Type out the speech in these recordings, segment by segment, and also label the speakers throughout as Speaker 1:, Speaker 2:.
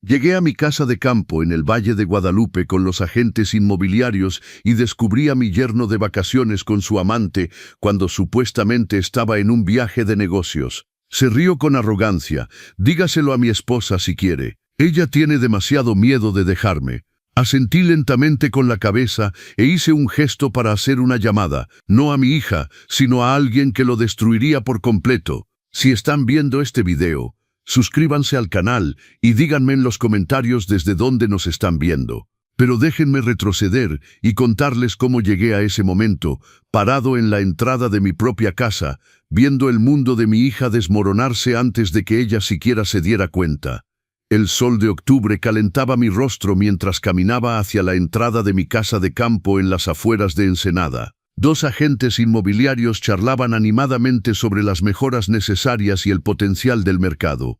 Speaker 1: Llegué a mi casa de campo en el Valle de Guadalupe con los agentes inmobiliarios y descubrí a mi yerno de vacaciones con su amante cuando supuestamente estaba en un viaje de negocios. Se rió con arrogancia. Dígaselo a mi esposa si quiere. Ella tiene demasiado miedo de dejarme. Asentí lentamente con la cabeza e hice un gesto para hacer una llamada, no a mi hija, sino a alguien que lo destruiría por completo. Si están viendo este video, suscríbanse al canal y díganme en los comentarios desde dónde nos están viendo. Pero déjenme retroceder y contarles cómo llegué a ese momento, parado en la entrada de mi propia casa, viendo el mundo de mi hija desmoronarse antes de que ella siquiera se diera cuenta. El sol de octubre calentaba mi rostro mientras caminaba hacia la entrada de mi casa de campo en las afueras de Ensenada. Dos agentes inmobiliarios charlaban animadamente sobre las mejoras necesarias y el potencial del mercado.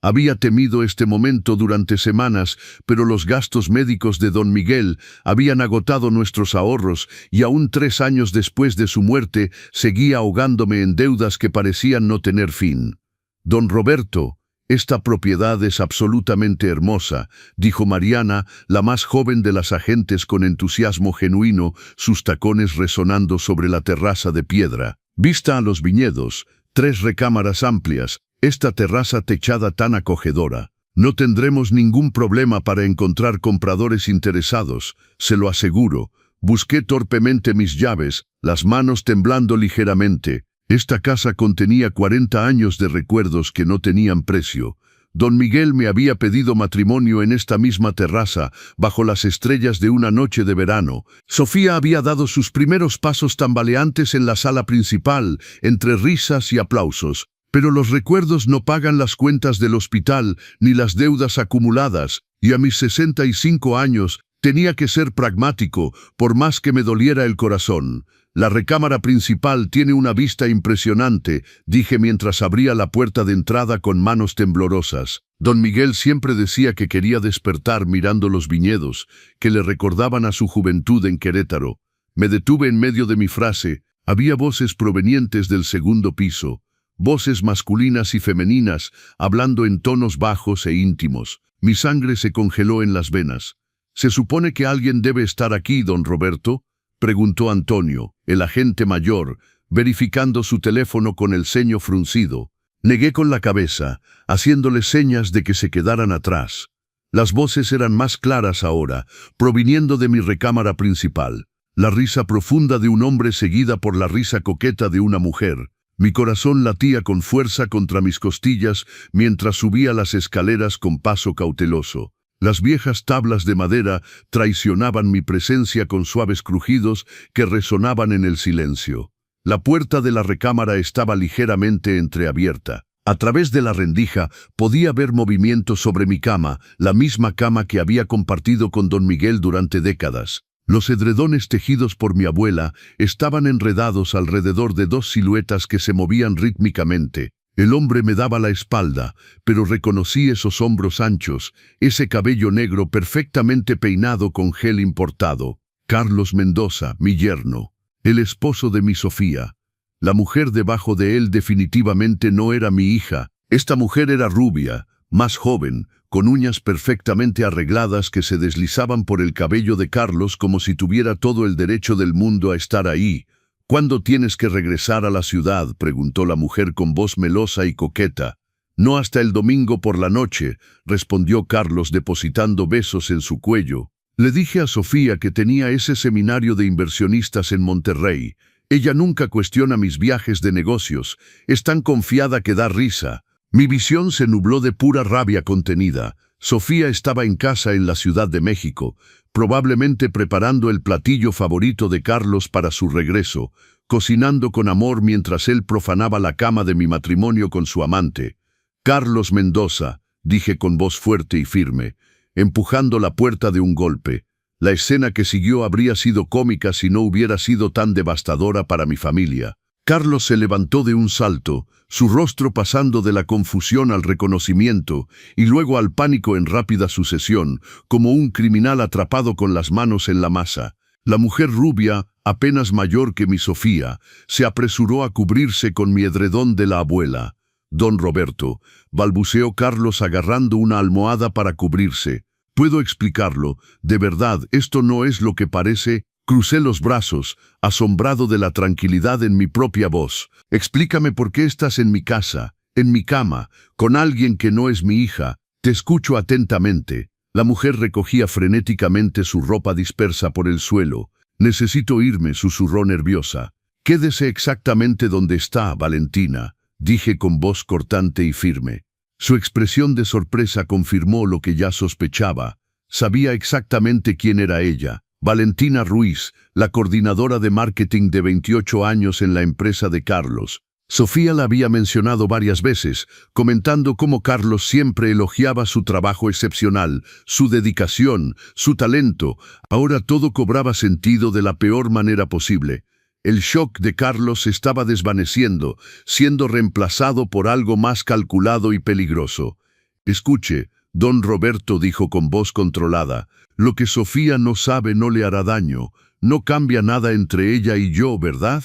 Speaker 1: Había temido este momento durante semanas, pero los gastos médicos de don Miguel habían agotado nuestros ahorros y aún 3 años después de su muerte seguía ahogándome en deudas que parecían no tener fin. Don Roberto, esta propiedad es absolutamente hermosa, dijo Mariana, la más joven de las agentes con entusiasmo genuino, sus tacones resonando sobre la terraza de piedra. Vista a los viñedos, 3 recámaras amplias, esta terraza techada tan acogedora. No tendremos ningún problema para encontrar compradores interesados, se lo aseguro. Busqué torpemente mis llaves, las manos temblando ligeramente. Esta casa contenía 40 años de recuerdos que no tenían precio. Don Miguel me había pedido matrimonio en esta misma terraza, bajo las estrellas de una noche de verano. Sofía había dado sus primeros pasos tambaleantes en la sala principal, entre risas y aplausos. Pero los recuerdos no pagan las cuentas del hospital ni las deudas acumuladas, y a mis 65 años tenía que ser pragmático, por más que me doliera el corazón. La recámara principal tiene una vista impresionante, dije mientras abría la puerta de entrada con manos temblorosas. Don Miguel siempre decía que quería despertar mirando los viñedos, que le recordaban a su juventud en Querétaro. Me detuve en medio de mi frase. Había voces provenientes del segundo piso, voces masculinas y femeninas, hablando en tonos bajos e íntimos. Mi sangre se congeló en las venas. «¿Se supone que alguien debe estar aquí, don Roberto?», preguntó Antonio, el agente mayor, verificando su teléfono con el ceño fruncido. Negué con la cabeza, haciéndole señas de que se quedaran atrás. Las voces eran más claras ahora, proviniendo de mi recámara principal. La risa profunda de un hombre seguida por la risa coqueta de una mujer. Mi corazón latía con fuerza contra mis costillas mientras subía las escaleras con paso cauteloso. Las viejas tablas de madera traicionaban mi presencia con suaves crujidos que resonaban en el silencio. La puerta de la recámara estaba ligeramente entreabierta. A través de la rendija podía ver movimiento sobre mi cama, la misma cama que había compartido con don Miguel durante décadas. Los edredones tejidos por mi abuela estaban enredados alrededor de 2 siluetas que se movían rítmicamente. El hombre me daba la espalda, pero reconocí esos hombros anchos, ese cabello negro perfectamente peinado con gel importado. Carlos Mendoza, mi yerno, el esposo de mi Sofía. La mujer debajo de él definitivamente no era mi hija. Esta mujer era rubia, más joven, con uñas perfectamente arregladas que se deslizaban por el cabello de Carlos como si tuviera todo el derecho del mundo a estar ahí. «¿Cuándo tienes que regresar a la ciudad?», preguntó la mujer con voz melosa y coqueta. «No hasta el domingo por la noche», respondió Carlos depositando besos en su cuello. Le dije a Sofía que tenía ese seminario de inversionistas en Monterrey. Ella nunca cuestiona mis viajes de negocios. Es tan confiada que da risa. Mi visión se nubló de pura rabia contenida. Sofía estaba en casa en la Ciudad de México, probablemente preparando el platillo favorito de Carlos para su regreso, cocinando con amor mientras él profanaba la cama de mi matrimonio con su amante. «Carlos Mendoza», dije con voz fuerte y firme, empujando la puerta de un golpe. La escena que siguió habría sido cómica si no hubiera sido tan devastadora para mi familia. Carlos se levantó de un salto, su rostro pasando de la confusión al reconocimiento y luego al pánico en rápida sucesión, como un criminal atrapado con las manos en la masa. La mujer rubia, apenas mayor que mi Sofía, se apresuró a cubrirse con mi edredón de la abuela. Don Roberto, balbuceó Carlos agarrando una almohada para cubrirse. Puedo explicarlo, de verdad, esto no es lo que parece. Crucé los brazos, asombrado de la tranquilidad en mi propia voz. Explícame por qué estás en mi casa, en mi cama, con alguien que no es mi hija. Te escucho atentamente. La mujer recogía frenéticamente su ropa dispersa por el suelo. Necesito irme, susurró nerviosa. Quédese exactamente donde está, Valentina, dije con voz cortante y firme. Su expresión de sorpresa confirmó lo que ya sospechaba. Sabía exactamente quién era ella. Valentina Ruiz, la coordinadora de marketing de 28 años en la empresa de Carlos. Sofía la había mencionado varias veces, comentando cómo Carlos siempre elogiaba su trabajo excepcional, su dedicación, su talento. Ahora todo cobraba sentido de la peor manera posible. El shock de Carlos se estaba desvaneciendo, siendo reemplazado por algo más calculado y peligroso. Escuche, don Roberto dijo con voz controlada, lo que Sofía no sabe no le hará daño, no cambia nada entre ella y yo, ¿verdad?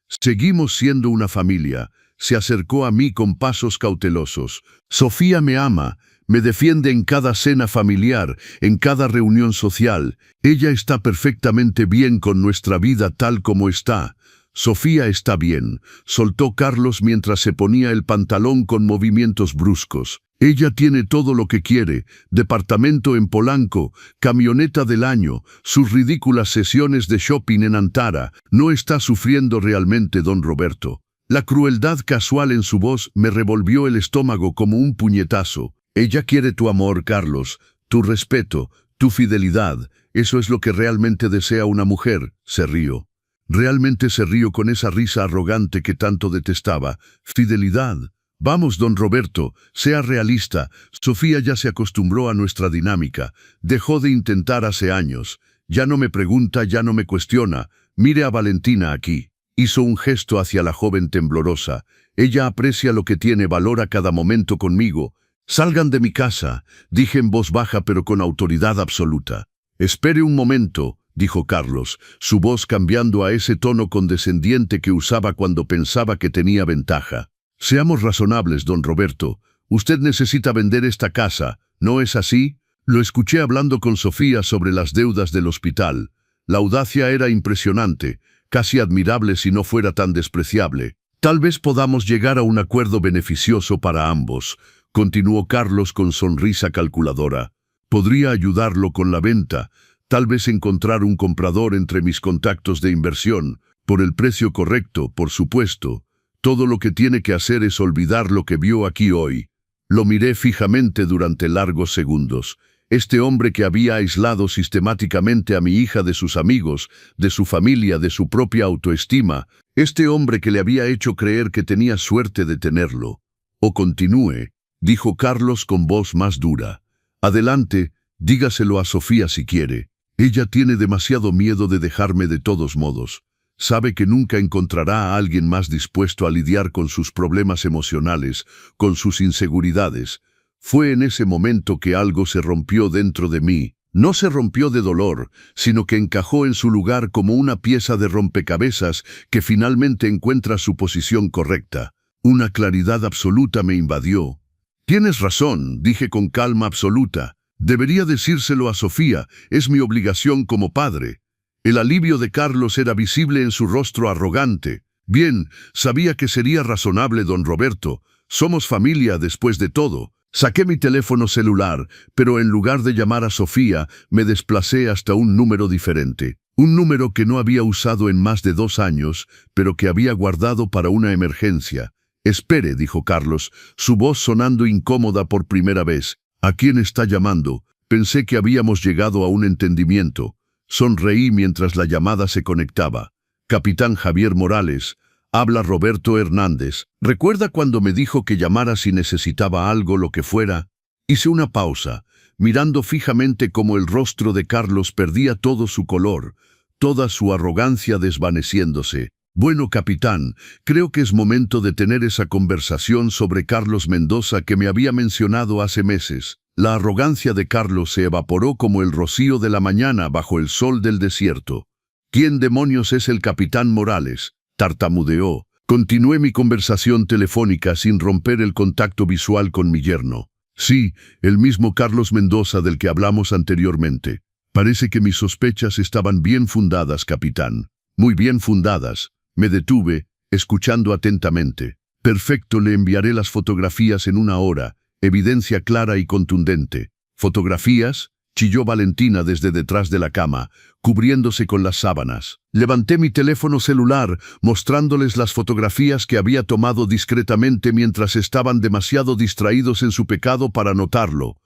Speaker 1: Seguimos siendo una familia. Se acercó a mí con pasos cautelosos. Sofía me ama, me defiende en cada cena familiar, en cada reunión social. Ella está perfectamente bien con nuestra vida tal como está. Sofía está bien, soltó Carlos mientras se ponía el pantalón con movimientos bruscos. Ella tiene todo lo que quiere, departamento en Polanco, camioneta del año, sus ridículas sesiones de shopping en Antara. No está sufriendo realmente, don Roberto. La crueldad casual en su voz me revolvió el estómago como un puñetazo. Ella quiere tu amor, Carlos, tu respeto, tu fidelidad. Eso es lo que realmente desea una mujer, se rió. Realmente se rió con esa risa arrogante que tanto detestaba. Fidelidad. Vamos, don Roberto, sea realista. Sofía ya se acostumbró a nuestra dinámica. Dejó de intentar hace años. Ya no me pregunta, ya no me cuestiona. Mire a Valentina aquí. Hizo un gesto hacia la joven temblorosa. Ella aprecia lo que tiene, valora cada momento conmigo. Salgan de mi casa, dije en voz baja pero con autoridad absoluta. Espere un momento, dijo Carlos, su voz cambiando a ese tono condescendiente que usaba cuando pensaba que tenía ventaja. Seamos razonables, don Roberto. Usted necesita vender esta casa, ¿no es así? Lo escuché hablando con Sofía sobre las deudas del hospital. La audacia era impresionante, casi admirable si no fuera tan despreciable. Tal vez podamos llegar a un acuerdo beneficioso para ambos, continuó Carlos con sonrisa calculadora. Podría ayudarlo con la venta, tal vez encontrar un comprador entre mis contactos de inversión, por el precio correcto, por supuesto. Todo lo que tiene que hacer es olvidar lo que vio aquí hoy. Lo miré fijamente durante largos segundos. Este hombre que había aislado sistemáticamente a mi hija de sus amigos, de su familia, de su propia autoestima. Este hombre que le había hecho creer que tenía suerte de tenerlo. O continúe, dijo Carlos con voz más dura. Adelante, dígaselo a Sofía si quiere. Ella tiene demasiado miedo de dejarme de todos modos. Sabe que nunca encontrará a alguien más dispuesto a lidiar con sus problemas emocionales, con sus inseguridades. Fue en ese momento que algo se rompió dentro de mí. No se rompió de dolor, sino que encajó en su lugar como una pieza de rompecabezas que finalmente encuentra su posición correcta. Una claridad absoluta me invadió. Tienes razón, dije con calma absoluta. Debería decírselo a Sofía, es mi obligación como padre. El alivio de Carlos era visible en su rostro arrogante. Bien, sabía que sería razonable, don Roberto. Somos familia después de todo. Saqué mi teléfono celular, pero en lugar de llamar a Sofía, me desplacé hasta un número diferente. Un número que no había usado en más de 2 años, pero que había guardado para una emergencia. Espere, dijo Carlos, su voz sonando incómoda por primera vez. ¿A quién está llamando? Pensé que habíamos llegado a un entendimiento. Sonreí mientras la llamada se conectaba. Capitán Javier Morales, habla Roberto Hernández. ¿Recuerda cuando me dijo que llamara si necesitaba algo, lo que fuera? Hice una pausa, mirando fijamente cómo el rostro de Carlos perdía todo su color, toda su arrogancia desvaneciéndose. Bueno, capitán, creo que es momento de tener esa conversación sobre Carlos Mendoza que me había mencionado hace meses. La arrogancia de Carlos se evaporó como el rocío de la mañana bajo el sol del desierto. ¿Quién demonios es el capitán Morales? Tartamudeó. Continué mi conversación telefónica sin romper el contacto visual con mi yerno. Sí, el mismo Carlos Mendoza del que hablamos anteriormente. Parece que mis sospechas estaban bien fundadas, capitán. Muy bien fundadas. Me detuve, escuchando atentamente. Perfecto, le enviaré las fotografías en 1 hora. Evidencia clara y contundente. ¿Fotografías?, chilló Valentina desde detrás de la cama, cubriéndose con las sábanas. Levanté mi teléfono celular, mostrándoles las fotografías que había tomado discretamente mientras estaban demasiado distraídos en su pecado para notarlo.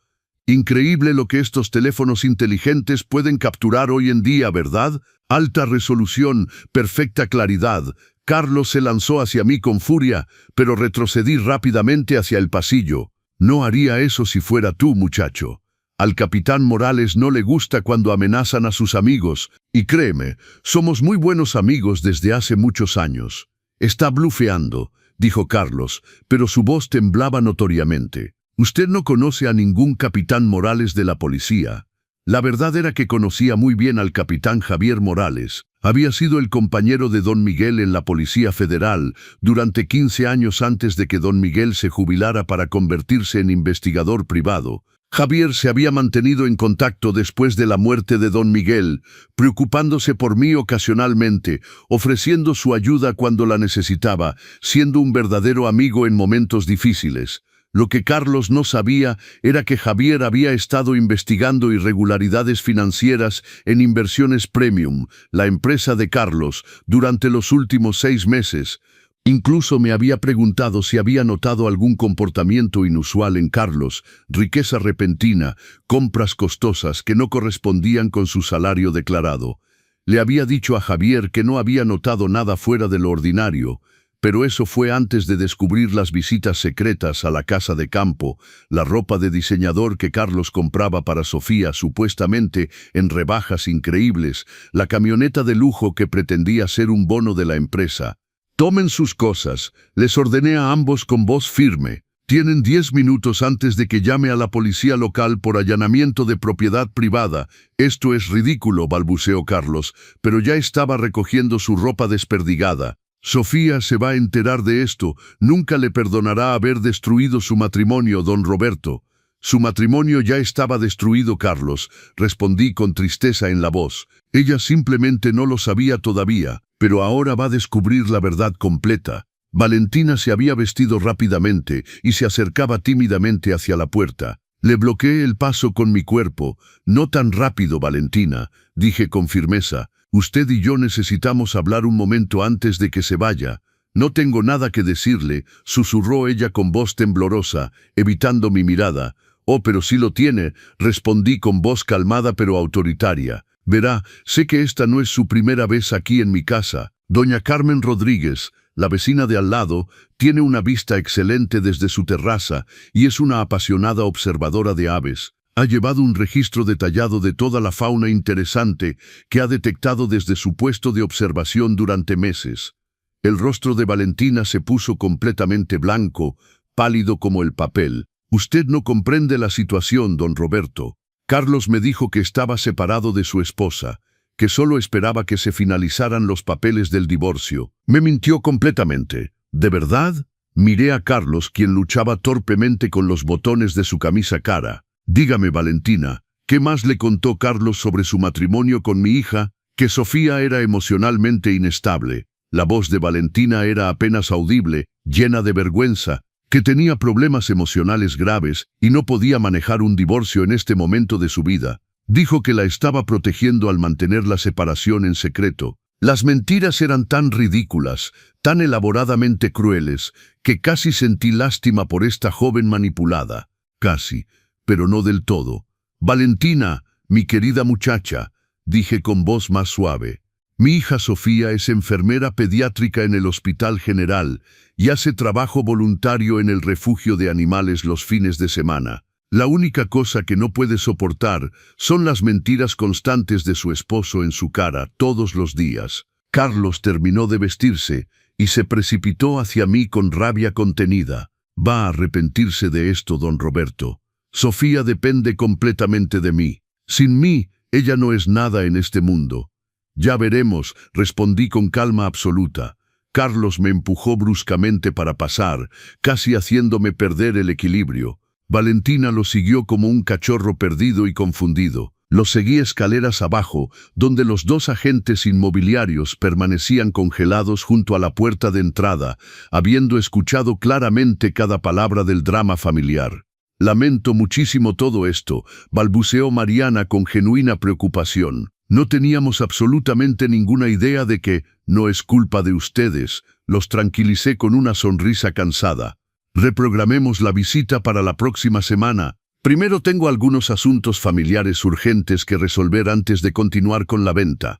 Speaker 1: Increíble lo que estos teléfonos inteligentes pueden capturar hoy en día, ¿verdad? Alta resolución, perfecta claridad. Carlos se lanzó hacia mí con furia, pero retrocedí rápidamente hacia el pasillo. No haría eso si fuera tú, muchacho. Al capitán Morales no le gusta cuando amenazan a sus amigos, y créeme, somos muy buenos amigos desde hace muchos años. Está blufeando, dijo Carlos, pero su voz temblaba notoriamente. Usted no conoce a ningún capitán Morales de la policía. La verdad era que conocía muy bien al capitán Javier Morales. Había sido el compañero de don Miguel en la Policía Federal durante 15 años antes de que don Miguel se jubilara para convertirse en investigador privado. Javier se había mantenido en contacto después de la muerte de don Miguel, preocupándose por mí ocasionalmente, ofreciendo su ayuda cuando la necesitaba, siendo un verdadero amigo en momentos difíciles. Lo que Carlos no sabía era que Javier había estado investigando irregularidades financieras en Inversiones Premium, la empresa de Carlos, durante los últimos 6 meses. Incluso me había preguntado si había notado algún comportamiento inusual en Carlos, riqueza repentina, compras costosas que no correspondían con su salario declarado. Le había dicho a Javier que no había notado nada fuera de lo ordinario, pero eso fue antes de descubrir las visitas secretas a la casa de campo, la ropa de diseñador que Carlos compraba para Sofía supuestamente en rebajas increíbles, la camioneta de lujo que pretendía ser un bono de la empresa. «Tomen sus cosas», les ordené a ambos con voz firme. «Tienen 10 minutos antes de que llame a la policía local por allanamiento de propiedad privada». «Esto es ridículo», balbuceó Carlos, pero ya estaba recogiendo su ropa desperdigada. «Sofía se va a enterar de esto. Nunca le perdonará haber destruido su matrimonio, don Roberto». «Su matrimonio ya estaba destruido, Carlos», respondí con tristeza en la voz. «Ella simplemente no lo sabía todavía, pero ahora va a descubrir la verdad completa». Valentina se había vestido rápidamente y se acercaba tímidamente hacia la puerta. Le bloqueé el paso con mi cuerpo. «No tan rápido, Valentina», dije con firmeza. «Usted y yo necesitamos hablar un momento antes de que se vaya». «No tengo nada que decirle», susurró ella con voz temblorosa, evitando mi mirada. «Oh, pero sí lo tiene», respondí con voz calmada pero autoritaria. «Verá, sé que esta no es su primera vez aquí en mi casa. Doña Carmen Rodríguez, la vecina de al lado, tiene una vista excelente desde su terraza y es una apasionada observadora de aves. Ha llevado un registro detallado de toda la fauna interesante que ha detectado desde su puesto de observación durante meses». El rostro de Valentina se puso completamente blanco, pálido como el papel. «Usted no comprende la situación, don Roberto. Carlos me dijo que estaba separado de su esposa, que solo esperaba que se finalizaran los papeles del divorcio. Me mintió completamente». «¿De verdad?». Miré a Carlos, quien luchaba torpemente con los botones de su camisa cara. «Dígame, Valentina, ¿qué más le contó Carlos sobre su matrimonio con mi hija?» «Que Sofía era emocionalmente inestable». La voz de Valentina era apenas audible, llena de vergüenza, que tenía problemas emocionales graves y no podía manejar un divorcio en este momento de su vida. Dijo que la estaba protegiendo al mantener la separación en secreto. Las mentiras eran tan ridículas, tan elaboradamente crueles, que casi sentí lástima por esta joven manipulada. Casi, pero no del todo. «Valentina, mi querida muchacha», dije con voz más suave. «Mi hija Sofía es enfermera pediátrica en el Hospital General y hace trabajo voluntario en el refugio de animales los fines de semana. La única cosa que no puede soportar son las mentiras constantes de su esposo en su cara todos los días». Carlos terminó de vestirse y se precipitó hacia mí con rabia contenida. «Va a arrepentirse de esto, don Roberto. Sofía depende completamente de mí. Sin mí, ella no es nada en este mundo». «Ya veremos», respondí con calma absoluta. Carlos me empujó bruscamente para pasar, casi haciéndome perder el equilibrio. Valentina lo siguió como un cachorro perdido y confundido. Lo seguí escaleras abajo, donde los dos agentes inmobiliarios permanecían congelados junto a la puerta de entrada, habiendo escuchado claramente cada palabra del drama familiar. «Lamento muchísimo todo esto», balbuceó Mariana con genuina preocupación. «No teníamos absolutamente ninguna idea de que no es culpa de ustedes», los tranquilicé con una sonrisa cansada. «Reprogramemos la visita para la próxima semana. Primero tengo algunos asuntos familiares urgentes que resolver antes de continuar con la venta».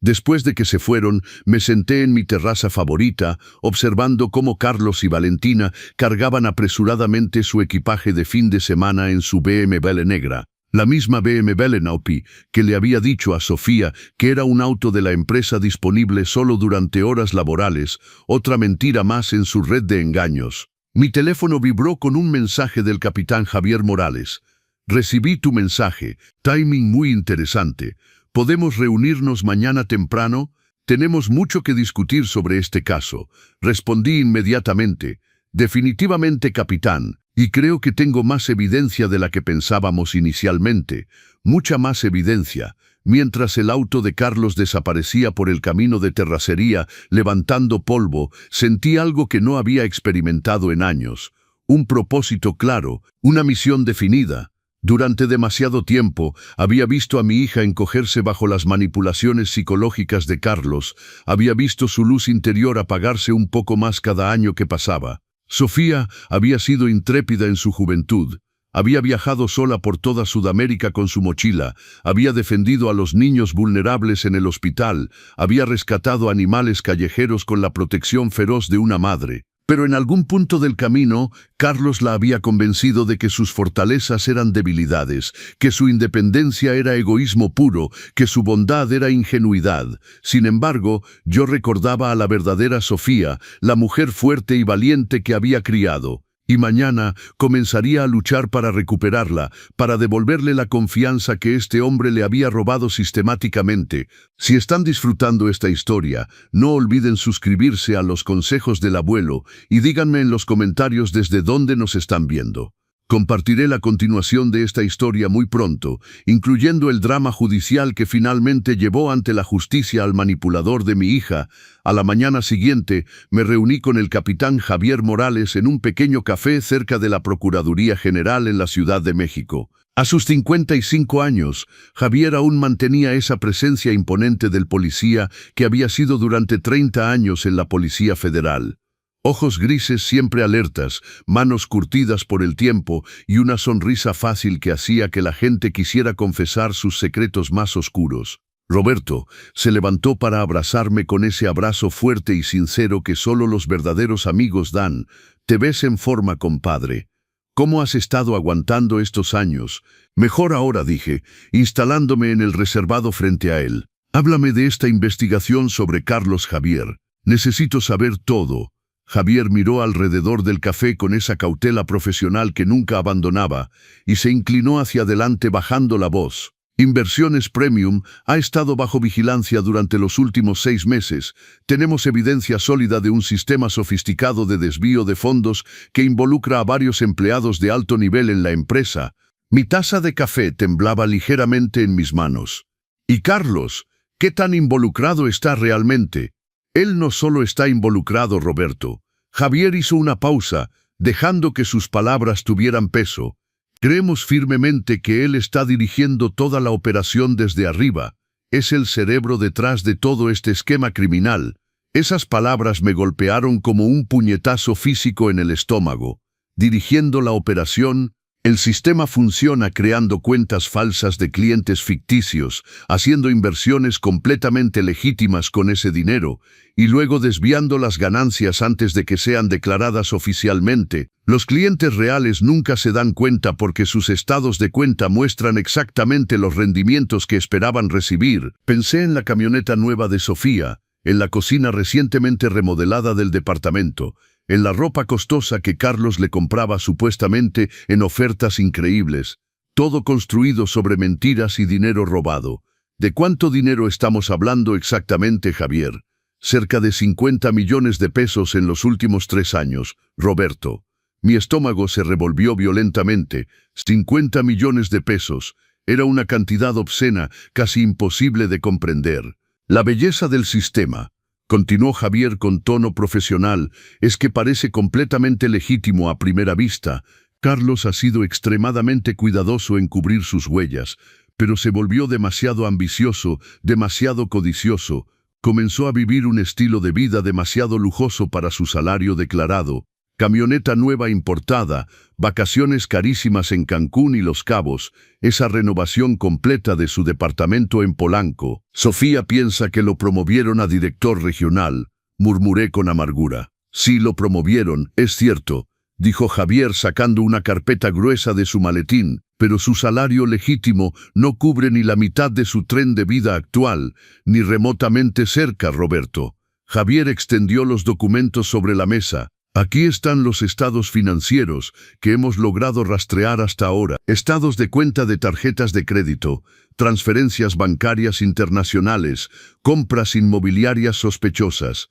Speaker 1: Después de que se fueron, me senté en mi terraza favorita, observando cómo Carlos y Valentina cargaban apresuradamente su equipaje de fin de semana en su BMW negra. La misma BMW Naupi que le había dicho a Sofía que era un auto de la empresa disponible solo durante horas laborales, otra mentira más en su red de engaños. Mi teléfono vibró con un mensaje del capitán Javier Morales. «Recibí tu mensaje. Timing muy interesante. ¿Podemos reunirnos mañana temprano? Tenemos mucho que discutir sobre este caso». Respondí inmediatamente. «Definitivamente, capitán, y creo que tengo más evidencia de la que pensábamos inicialmente. Mucha más evidencia». Mientras el auto de Carlos desaparecía por el camino de terracería, levantando polvo, sentí algo que no había experimentado en años. Un propósito claro, una misión definida. Durante demasiado tiempo había visto a mi hija encogerse bajo las manipulaciones psicológicas de Carlos, había visto su luz interior apagarse un poco más cada año que pasaba. Sofía había sido intrépida en su juventud, había viajado sola por toda Sudamérica con su mochila, había defendido a los niños vulnerables en el hospital, había rescatado animales callejeros con la protección feroz de una madre. Pero en algún punto del camino, Carlos la había convencido de que sus fortalezas eran debilidades, que su independencia era egoísmo puro, que su bondad era ingenuidad. Sin embargo, yo recordaba a la verdadera Sofía, la mujer fuerte y valiente que había criado. Y mañana comenzaría a luchar para recuperarla, para devolverle la confianza que este hombre le había robado sistemáticamente. Si están disfrutando esta historia, no olviden suscribirse a Los Consejos del Abuelo y díganme en los comentarios desde dónde nos están viendo. Compartiré la continuación de esta historia muy pronto, incluyendo el drama judicial que finalmente llevó ante la justicia al manipulador de mi hija. A la mañana siguiente, me reuní con el capitán Javier Morales en un pequeño café cerca de la Procuraduría General en la Ciudad de México. A sus 55 años, Javier aún mantenía esa presencia imponente del policía que había sido durante 30 años en la Policía Federal. Ojos grises siempre alertas, manos curtidas por el tiempo y una sonrisa fácil que hacía que la gente quisiera confesar sus secretos más oscuros. Roberto se levantó para abrazarme con ese abrazo fuerte y sincero que solo los verdaderos amigos dan. «Te ves en forma, compadre. ¿Cómo has estado aguantando estos años?» «Mejor ahora», dije, instalándome en el reservado frente a él. «Háblame de esta investigación sobre Carlos Javier. Necesito saber todo». Javier miró alrededor del café con esa cautela profesional que nunca abandonaba y se inclinó hacia adelante bajando la voz. Inversiones Premium ha estado bajo vigilancia durante los últimos 6 meses. Tenemos evidencia sólida de un sistema sofisticado de desvío de fondos que involucra a varios empleados de alto nivel en la empresa. Mi taza de café temblaba ligeramente en mis manos. ¿Y Carlos? ¿Qué tan involucrado está realmente? Él no solo está involucrado, Roberto. Javier hizo una pausa, dejando que sus palabras tuvieran peso. Creemos firmemente que él está dirigiendo toda la operación desde arriba. Es el cerebro detrás de todo este esquema criminal. Esas palabras me golpearon como un puñetazo físico en el estómago. Dirigiendo la operación, el sistema funciona creando cuentas falsas de clientes ficticios, haciendo inversiones completamente legítimas con ese dinero, y luego desviando las ganancias antes de que sean declaradas oficialmente. Los clientes reales nunca se dan cuenta porque sus estados de cuenta muestran exactamente los rendimientos que esperaban recibir. Pensé en la camioneta nueva de Sofía, en la cocina recientemente remodelada del departamento, en la ropa costosa que Carlos le compraba supuestamente en ofertas increíbles, todo construido sobre mentiras y dinero robado. ¿De cuánto dinero estamos hablando exactamente, Javier? Cerca de 50 millones de pesos en los últimos 3 años, Roberto. Mi estómago se revolvió violentamente. 50 millones de pesos. Era una cantidad obscena, casi imposible de comprender. La belleza del sistema, continuó Javier con tono profesional, es que parece completamente legítimo a primera vista. Carlos ha sido extremadamente cuidadoso en cubrir sus huellas, pero se volvió demasiado ambicioso, demasiado codicioso. Comenzó a vivir un estilo de vida demasiado lujoso para su salario declarado. Camioneta nueva importada, vacaciones carísimas en Cancún y Los Cabos, esa renovación completa de su departamento en Polanco. Sofía piensa que lo promovieron a director regional, murmuré con amargura. Sí, lo promovieron, es cierto, dijo Javier sacando una carpeta gruesa de su maletín, pero su salario legítimo no cubre ni la mitad de su tren de vida actual, ni remotamente cerca, Roberto. Javier extendió los documentos sobre la mesa. Aquí están los estados financieros que hemos logrado rastrear hasta ahora. Estados de cuenta de tarjetas de crédito, transferencias bancarias internacionales, compras inmobiliarias sospechosas.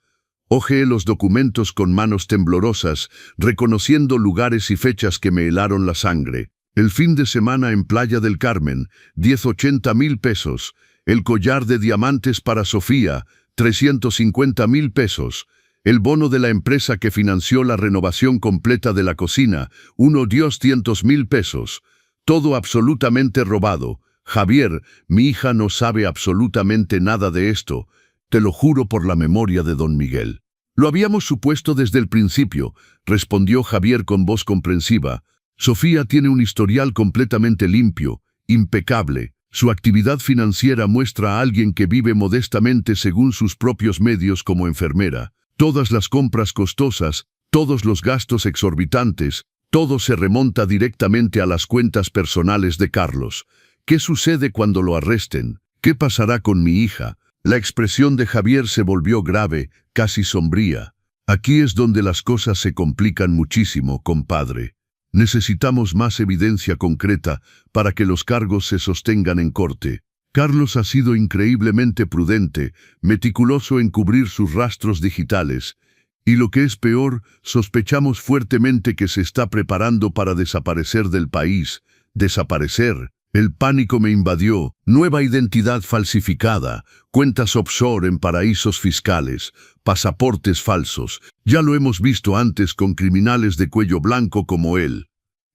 Speaker 1: Hojeé los documentos con manos temblorosas, reconociendo lugares y fechas que me helaron la sangre. El fin de semana en Playa del Carmen, 80,000 pesos. El collar de diamantes para Sofía, 350,000 pesos. El bono de la empresa que financió la renovación completa de la cocina, 200,000 pesos. Todo absolutamente robado. Javier, mi hija no sabe absolutamente nada de esto. Te lo juro por la memoria de don Miguel. Lo habíamos supuesto desde el principio, respondió Javier con voz comprensiva. Sofía tiene un historial completamente limpio, impecable. Su actividad financiera muestra a alguien que vive modestamente según sus propios medios como enfermera. Todas las compras costosas, todos los gastos exorbitantes, todo se remonta directamente a las cuentas personales de Carlos. ¿Qué sucede cuando lo arresten? ¿Qué pasará con mi hija? La expresión de Javier se volvió grave, casi sombría. Aquí es donde las cosas se complican muchísimo, compadre. Necesitamos más evidencia concreta para que los cargos se sostengan en corte. Carlos ha sido increíblemente prudente, meticuloso en cubrir sus rastros digitales, y lo que es peor, sospechamos fuertemente que se está preparando para desaparecer del país. Desaparecer. El pánico me invadió. Nueva identidad falsificada, cuentas offshore en paraísos fiscales, pasaportes falsos. Ya lo hemos visto antes con criminales de cuello blanco como él.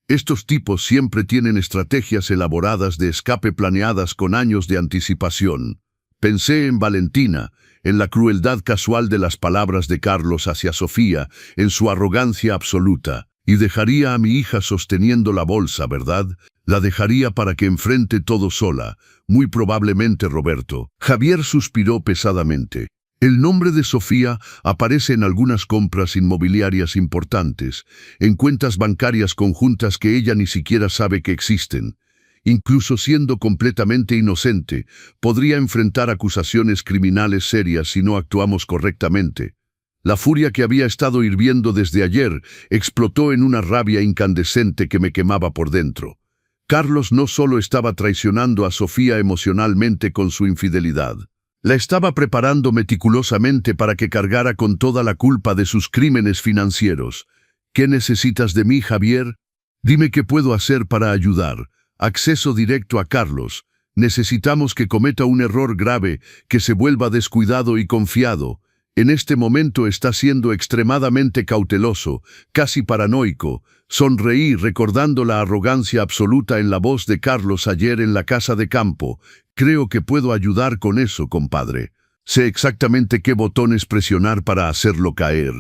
Speaker 1: Estos tipos siempre tienen estrategias elaboradas de escape planeadas con años de anticipación. Pensé en Valentina, en la crueldad casual de las palabras de Carlos hacia Sofía, en su arrogancia absoluta. Y dejaría a mi hija sosteniendo la bolsa, ¿verdad? La dejaría para que enfrente todo sola, muy probablemente Roberto. Javier suspiró pesadamente. El nombre de Sofía aparece en algunas compras inmobiliarias importantes, en cuentas bancarias conjuntas que ella ni siquiera sabe que existen. Incluso siendo completamente inocente, podría enfrentar acusaciones criminales serias si no actuamos correctamente. La furia que había estado hirviendo desde ayer explotó en una rabia incandescente que me quemaba por dentro. Carlos no solo estaba traicionando a Sofía emocionalmente con su infidelidad. La estaba preparando meticulosamente para que cargara con toda la culpa de sus crímenes financieros. ¿Qué necesitas de mí, Javier? Dime qué puedo hacer para ayudar. Acceso directo a Carlos. Necesitamos que cometa un error grave, que se vuelva descuidado y confiado. En este momento está siendo extremadamente cauteloso, casi paranoico. Sonreí recordando la arrogancia absoluta en la voz de Carlos ayer en la casa de campo. Creo que puedo ayudar con eso, compadre. Sé exactamente qué botones presionar para hacerlo caer.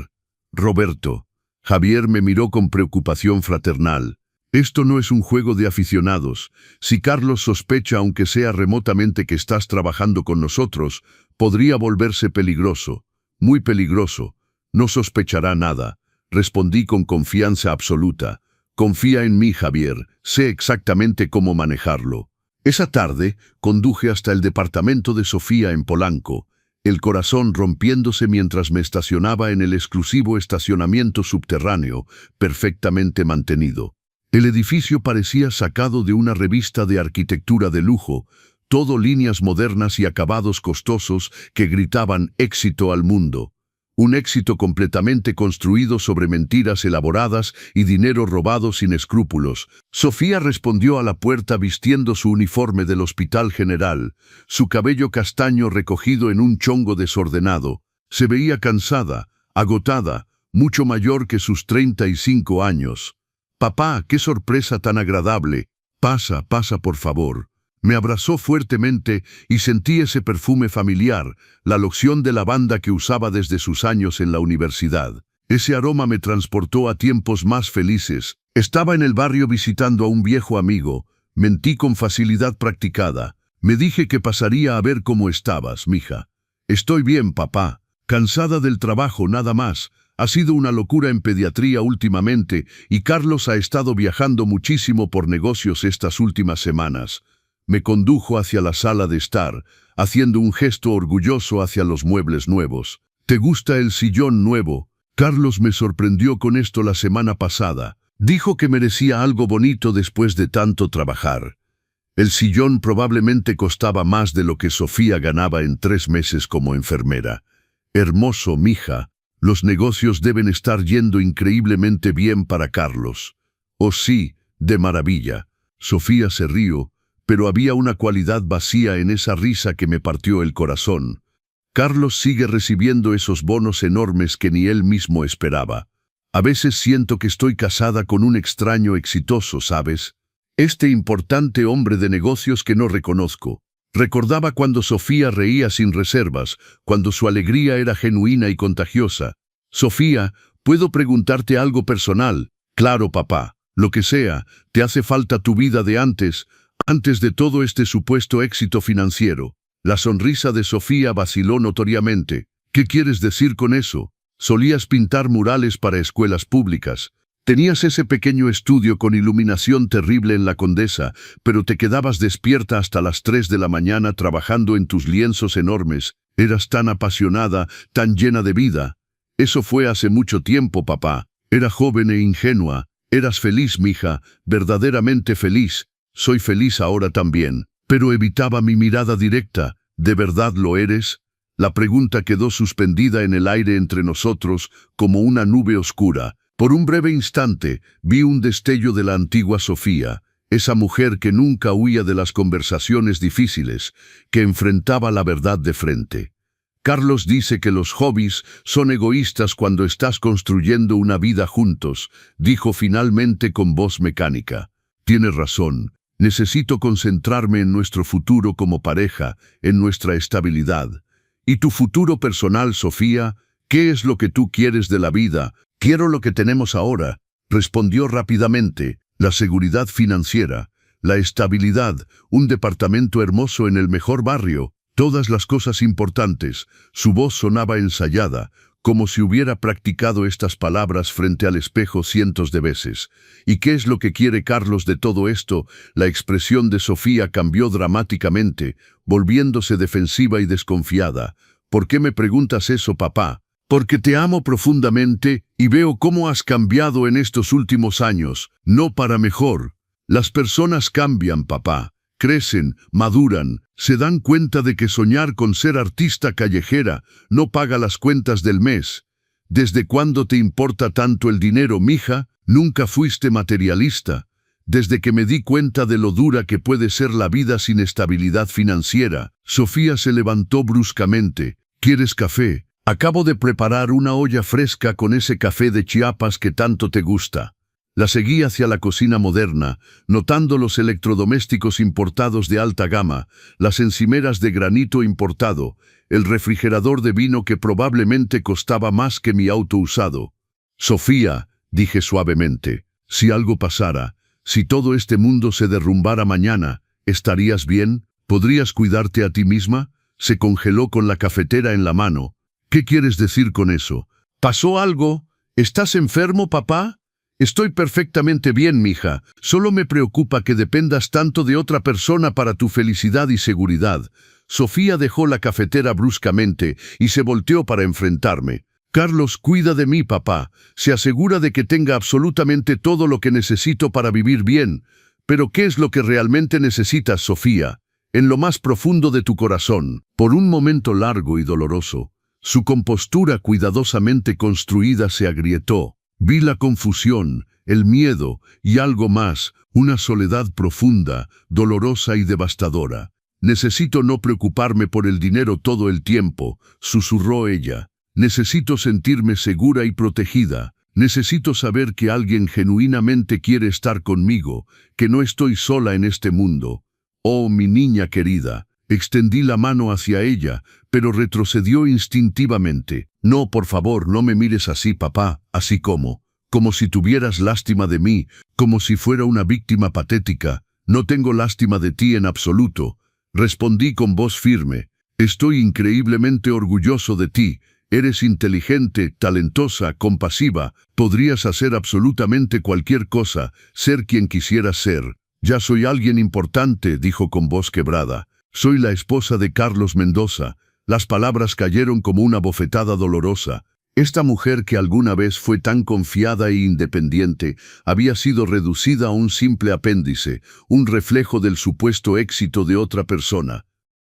Speaker 1: Roberto. Javier me miró con preocupación fraternal. Esto no es un juego de aficionados. Si Carlos sospecha, aunque sea remotamente, que estás trabajando con nosotros, podría volverse peligroso. Muy peligroso. No sospechará nada. Respondí con confianza absoluta. Confía en mí, Javier. Sé exactamente cómo manejarlo. Esa tarde, conduje hasta el departamento de Sofía en Polanco, el corazón rompiéndose mientras me estacionaba en el exclusivo estacionamiento subterráneo, perfectamente mantenido. El edificio parecía sacado de una revista de arquitectura de lujo. todo líneas modernas y acabados costosos que gritaban éxito al mundo. Un éxito completamente construido sobre mentiras elaboradas y dinero robado sin escrúpulos. Sofía respondió a la puerta vistiendo su uniforme del Hospital General, su cabello castaño recogido en un chongo desordenado. Se veía cansada, agotada, mucho mayor que sus 35 años. «Papá, qué sorpresa tan agradable. Pasa, pasa, por favor». Me abrazó fuertemente y sentí ese perfume familiar, la loción de lavanda que usaba desde sus años en la universidad. Ese aroma me transportó a tiempos más felices. Estaba en el barrio visitando a un viejo amigo. Mentí con facilidad practicada. Me dije que pasaría a ver cómo estabas, mija. Estoy bien, papá. Cansada del trabajo, nada más. Ha sido una locura en pediatría últimamente y Carlos ha estado viajando muchísimo por negocios estas últimas semanas. Me condujo hacia la sala de estar, haciendo un gesto orgulloso hacia los muebles nuevos. ¿Te gusta el sillón nuevo? Carlos me sorprendió con esto la semana pasada. Dijo que merecía algo bonito después de tanto trabajar. El sillón probablemente costaba más de lo que Sofía ganaba en 3 meses como enfermera. Hermoso, mija. Los negocios deben estar yendo increíblemente bien para Carlos. Oh sí, de maravilla. Sofía se rió, pero había una cualidad vacía en esa risa que me partió el corazón. Carlos sigue recibiendo esos bonos enormes que ni él mismo esperaba. A veces siento que estoy casada con un extraño exitoso, ¿sabes? Este importante hombre de negocios que no reconozco. Recordaba cuando Sofía reía sin reservas, cuando su alegría era genuina y contagiosa. Sofía, ¿puedo preguntarte algo personal? Claro, papá. Lo que sea, ¿te hace falta tu vida de antes de todo este supuesto éxito financiero? La sonrisa de Sofía vaciló notoriamente. ¿Qué quieres decir con eso? Solías pintar murales para escuelas públicas. Tenías ese pequeño estudio con iluminación terrible en la Condesa, pero te quedabas despierta hasta las 3 de la mañana trabajando en tus lienzos enormes. Eras tan apasionada, tan llena de vida. Eso fue hace mucho tiempo, papá. Era joven e ingenua. Eras feliz, mija, verdaderamente feliz. Soy feliz ahora también. Pero evitaba mi mirada directa. ¿De verdad lo eres? La pregunta quedó suspendida en el aire entre nosotros como una nube oscura. Por un breve instante vi un destello de la antigua Sofía, esa mujer que nunca huía de las conversaciones difíciles, que enfrentaba la verdad de frente. Carlos dice que los hobbies son egoístas cuando estás construyendo una vida juntos, dijo finalmente con voz mecánica. Tienes razón. Necesito concentrarme en nuestro futuro como pareja, en nuestra estabilidad. ¿Y tu futuro personal, Sofía? ¿Qué es lo que tú quieres de la vida? Quiero lo que tenemos ahora, respondió rápidamente. La seguridad financiera, la estabilidad, un departamento hermoso en el mejor barrio, todas las cosas importantes. Su voz sonaba ensayada, como si hubiera practicado estas palabras frente al espejo cientos de veces. ¿Y qué es lo que quiere Carlos de todo esto? La expresión de Sofía cambió dramáticamente, volviéndose defensiva y desconfiada. ¿Por qué me preguntas eso, papá? Porque te amo profundamente y veo cómo has cambiado en estos últimos años, no para mejor. Las personas cambian, papá. Crecen, maduran, se dan cuenta de que soñar con ser artista callejera no paga las cuentas del mes. ¿Desde cuándo te importa tanto el dinero, mija? Nunca fuiste materialista. Desde que me di cuenta de lo dura que puede ser la vida sin estabilidad financiera. Sofía se levantó bruscamente. ¿Quieres café? Acabo de preparar una olla fresca con ese café de Chiapas que tanto te gusta. La seguí hacia la cocina moderna, notando los electrodomésticos importados de alta gama, las encimeras de granito importado, el refrigerador de vino que probablemente costaba más que mi auto usado. Sofía, dije suavemente, si algo pasara, si todo este mundo se derrumbara mañana, ¿estarías bien? ¿Podrías cuidarte a ti misma? Se congeló con la cafetera en la mano. ¿Qué quieres decir con eso? ¿Pasó algo? ¿Estás enfermo, papá? Estoy perfectamente bien, mija. Solo me preocupa que dependas tanto de otra persona para tu felicidad y seguridad. Sofía dejó la cafetera bruscamente y se volteó para enfrentarme. Carlos cuida de mí, papá. Se asegura de que tenga absolutamente todo lo que necesito para vivir bien. Pero ¿qué es lo que realmente necesitas, Sofía? en lo más profundo de tu corazón, por un momento largo y doloroso. Su compostura cuidadosamente construida se agrietó. Vi la confusión, el miedo y algo más, una soledad profunda, dolorosa y devastadora. Necesito no preocuparme por el dinero todo el tiempo, susurró ella. Necesito sentirme segura y protegida. Necesito saber que alguien genuinamente quiere estar conmigo, que no estoy sola en este mundo. Oh, mi niña querida. Extendí la mano hacia ella, pero retrocedió instintivamente. No, por favor, no me mires así, papá, así como si tuvieras lástima de mí, como si fuera una víctima patética. No tengo lástima de ti en absoluto. Respondí con voz firme. Estoy increíblemente orgulloso de ti. Eres inteligente, talentosa, compasiva. Podrías hacer absolutamente cualquier cosa, ser quien quisieras ser. Ya soy alguien importante, dijo con voz quebrada. Soy la esposa de Carlos Mendoza. Las palabras cayeron como una bofetada dolorosa. Esta mujer que alguna vez fue tan confiada e independiente había sido reducida a un simple apéndice, un reflejo del supuesto éxito de otra persona.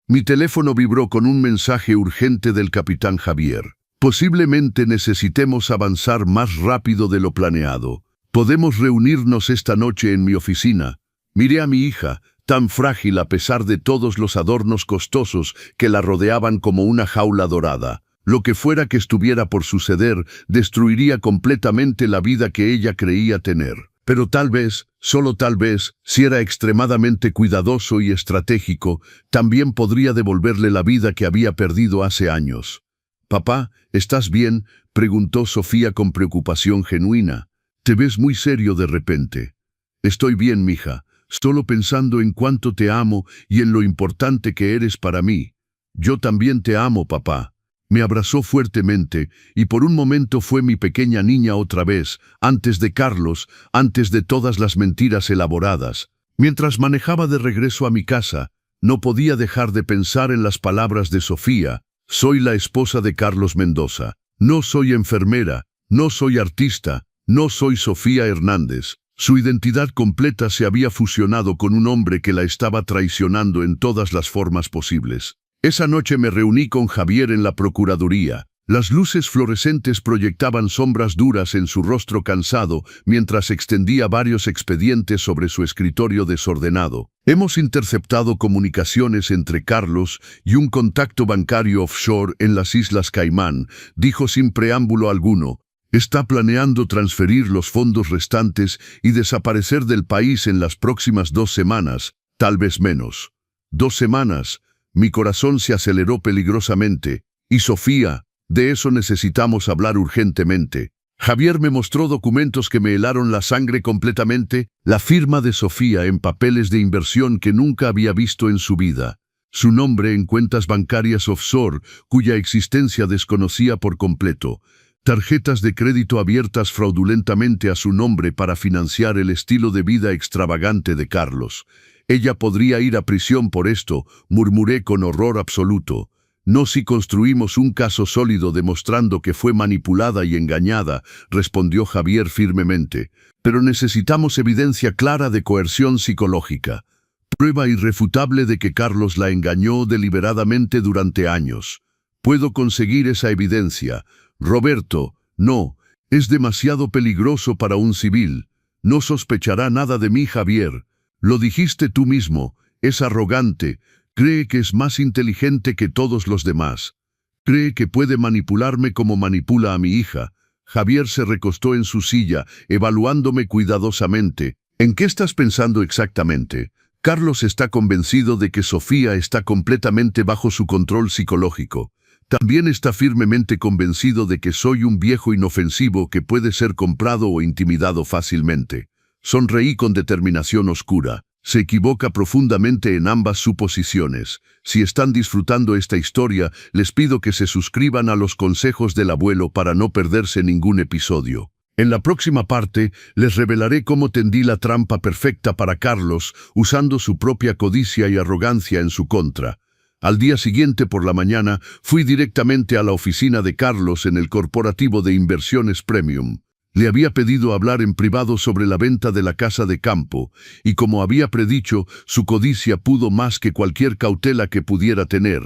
Speaker 1: Mi teléfono vibró con un mensaje urgente del capitán Javier. Posiblemente necesitemos avanzar más rápido de lo planeado. Podemos reunirnos esta noche en mi oficina. Miré a mi hija, tan frágil a pesar de todos los adornos costosos que la rodeaban como una jaula dorada. Lo que fuera que estuviera por suceder destruiría completamente la vida que ella creía tener. Pero tal vez, solo tal vez, si era extremadamente cuidadoso y estratégico, también podría devolverle la vida que había perdido hace años. «Papá, ¿estás bien?», preguntó Sofía con preocupación genuina. «Te ves muy serio de repente». «Estoy bien, mija, solo pensando en cuánto te amo y en lo importante que eres para mí». «Yo también te amo, papá». Me abrazó fuertemente, y por un momento fue mi pequeña niña otra vez, antes de Carlos, antes de todas las mentiras elaboradas. Mientras manejaba de regreso a mi casa, no podía dejar de pensar en las palabras de Sofía. Soy la esposa de Carlos Mendoza. No soy enfermera, no soy artista, no soy Sofía Hernández. Su identidad completa se había fusionado con un hombre que la estaba traicionando en todas las formas posibles. Esa noche me reuní con Javier en la Procuraduría. Las luces fluorescentes proyectaban sombras duras en su rostro cansado mientras extendía varios expedientes sobre su escritorio desordenado. Hemos interceptado comunicaciones entre Carlos y un contacto bancario offshore en las Islas Caimán, dijo sin preámbulo alguno. Está planeando transferir los fondos restantes y desaparecer del país en las próximas 2 semanas, tal vez menos. 2 semanas. Mi corazón se aceleró peligrosamente. Y Sofía, de eso necesitamos hablar urgentemente. Javier me mostró documentos que me helaron la sangre completamente, la firma de Sofía en papeles de inversión que nunca había visto en su vida. Su nombre en cuentas bancarias offshore, cuya existencia desconocía por completo. Tarjetas de crédito abiertas fraudulentamente a su nombre para financiar el estilo de vida extravagante de Carlos. Ella podría ir a prisión por esto, murmuré con horror absoluto. No si construimos un caso sólido demostrando que fue manipulada y engañada, respondió Javier firmemente. Pero necesitamos evidencia clara de coerción psicológica. Prueba irrefutable de que Carlos la engañó deliberadamente durante años. Puedo conseguir esa evidencia. Roberto, no, es demasiado peligroso para un civil. No sospechará nada de mí, Javier. Lo dijiste tú mismo, es arrogante, cree que es más inteligente que todos los demás. Cree que puede manipularme como manipula a mi hija. Javier se recostó en su silla, evaluándome cuidadosamente. ¿En qué estás pensando exactamente? Carlos está convencido de que Sofía está completamente bajo su control psicológico. También está firmemente convencido de que soy un viejo inofensivo que puede ser comprado o intimidado fácilmente. Sonreí con determinación oscura. Se equivoca profundamente en ambas suposiciones. Si están disfrutando esta historia, les pido que se suscriban a los consejos del abuelo para no perderse ningún episodio. En la próxima parte, les revelaré cómo tendí la trampa perfecta para Carlos, usando su propia codicia y arrogancia en su contra. Al día siguiente por la mañana, fui directamente a la oficina de Carlos en el Corporativo de Inversiones Premium. Le había pedido hablar en privado sobre la venta de la casa de campo, y como había predicho, su codicia pudo más que cualquier cautela que pudiera tener.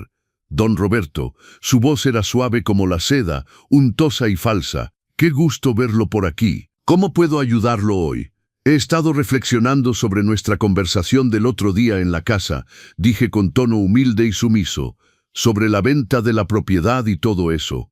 Speaker 1: Don Roberto, su voz era suave como la seda, untosa y falsa. «Qué gusto verlo por aquí. ¿Cómo puedo ayudarlo hoy?» «He estado reflexionando sobre nuestra conversación del otro día en la casa», dije con tono humilde y sumiso, «sobre la venta de la propiedad y todo eso.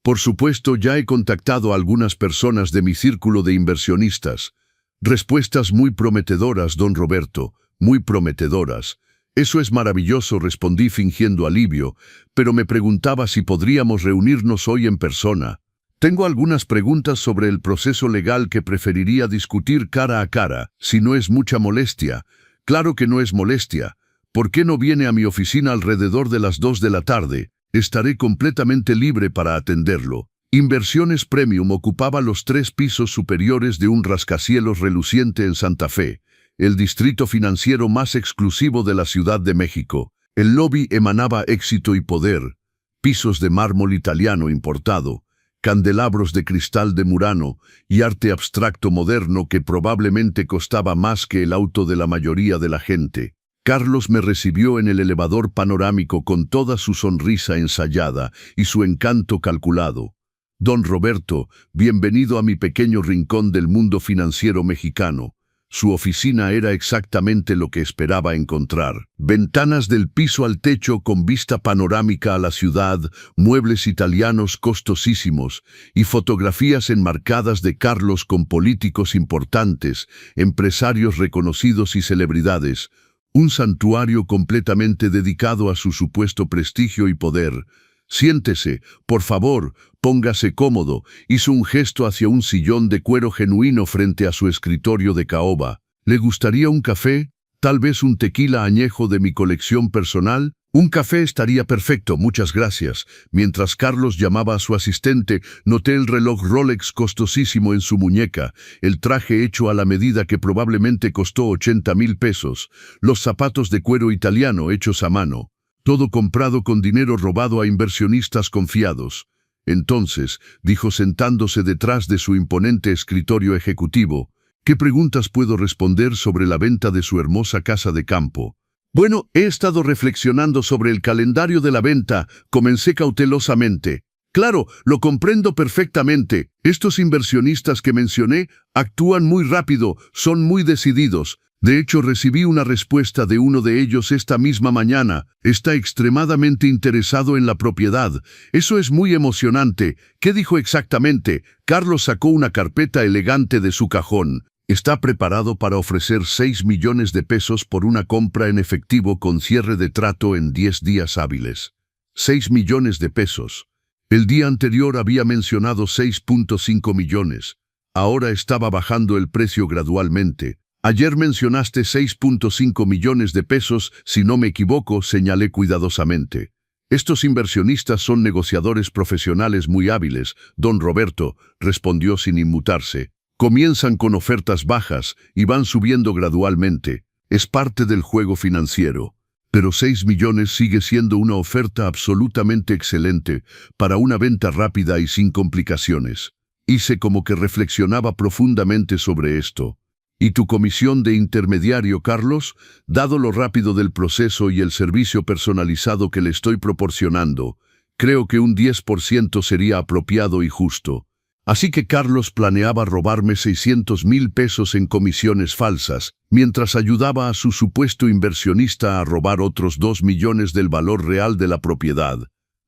Speaker 1: Por supuesto, ya he contactado a algunas personas de mi círculo de inversionistas. Respuestas muy prometedoras, don Roberto, muy prometedoras. Eso es maravilloso», respondí fingiendo alivio, pero me preguntaba si podríamos reunirnos hoy en persona. «Tengo algunas preguntas sobre el proceso legal que preferiría discutir cara a cara, si no es mucha molestia». «Claro que no es molestia. ¿Por qué no viene a mi oficina alrededor de las 2 de la tarde? Estaré completamente libre para atenderlo». Inversiones Premium ocupaba los 3 pisos superiores de un rascacielos reluciente en Santa Fe, el distrito financiero más exclusivo de la Ciudad de México. El lobby emanaba éxito y poder. Pisos de mármol italiano importado, candelabros de cristal de Murano y arte abstracto moderno que probablemente costaba más que el auto de la mayoría de la gente. Carlos me recibió en el elevador panorámico con toda su sonrisa ensayada y su encanto calculado. «Don Roberto, bienvenido a mi pequeño rincón del mundo financiero mexicano». Su oficina era exactamente lo que esperaba encontrar. Ventanas del piso al techo con vista panorámica a la ciudad, muebles italianos costosísimos y fotografías enmarcadas de Carlos con políticos importantes, empresarios reconocidos y celebridades. Un santuario completamente dedicado a su supuesto prestigio y poder. «Siéntese, por favor, póngase cómodo», hizo un gesto hacia un sillón de cuero genuino frente a su escritorio de caoba. «¿Le gustaría un café? ¿Tal vez un tequila añejo de mi colección personal?» «Un café estaría perfecto, muchas gracias». Mientras Carlos llamaba a su asistente, noté el reloj Rolex costosísimo en su muñeca, el traje hecho a la medida que probablemente costó 80,000 pesos, los zapatos de cuero italiano hechos a mano. Todo comprado con dinero robado a inversionistas confiados. «Entonces», dijo sentándose detrás de su imponente escritorio ejecutivo, «¿qué preguntas puedo responder sobre la venta de su hermosa casa de campo?» «Bueno, he estado reflexionando sobre el calendario de la venta», comencé cautelosamente. «Claro, lo comprendo perfectamente. Estos inversionistas que mencioné actúan muy rápido, son muy decididos. De hecho, recibí una respuesta de uno de ellos esta misma mañana. Está extremadamente interesado en la propiedad. Eso es muy emocionante». «¿Qué dijo exactamente?» Carlos sacó una carpeta elegante de su cajón. «Está preparado para ofrecer 6 millones de pesos por una compra en efectivo con cierre de trato en 10 días hábiles». 6 millones de pesos. El día anterior había mencionado 6.5 millones. Ahora estaba bajando el precio gradualmente. «Ayer mencionaste 6.5 millones de pesos, si no me equivoco», señalé cuidadosamente. «Estos inversionistas son negociadores profesionales muy hábiles, don Roberto», respondió sin inmutarse. «Comienzan con ofertas bajas y van subiendo gradualmente. Es parte del juego financiero. Pero 6 millones sigue siendo una oferta absolutamente excelente para una venta rápida y sin complicaciones». Hice como que reflexionaba profundamente sobre esto. «¿Y tu comisión de intermediario, Carlos? Dado lo rápido del proceso y el servicio personalizado que le estoy proporcionando, creo que un 10% sería apropiado y justo». Así que Carlos planeaba robarme 600,000 pesos en comisiones falsas, mientras ayudaba a su supuesto inversionista a robar otros 2 millones del valor real de la propiedad.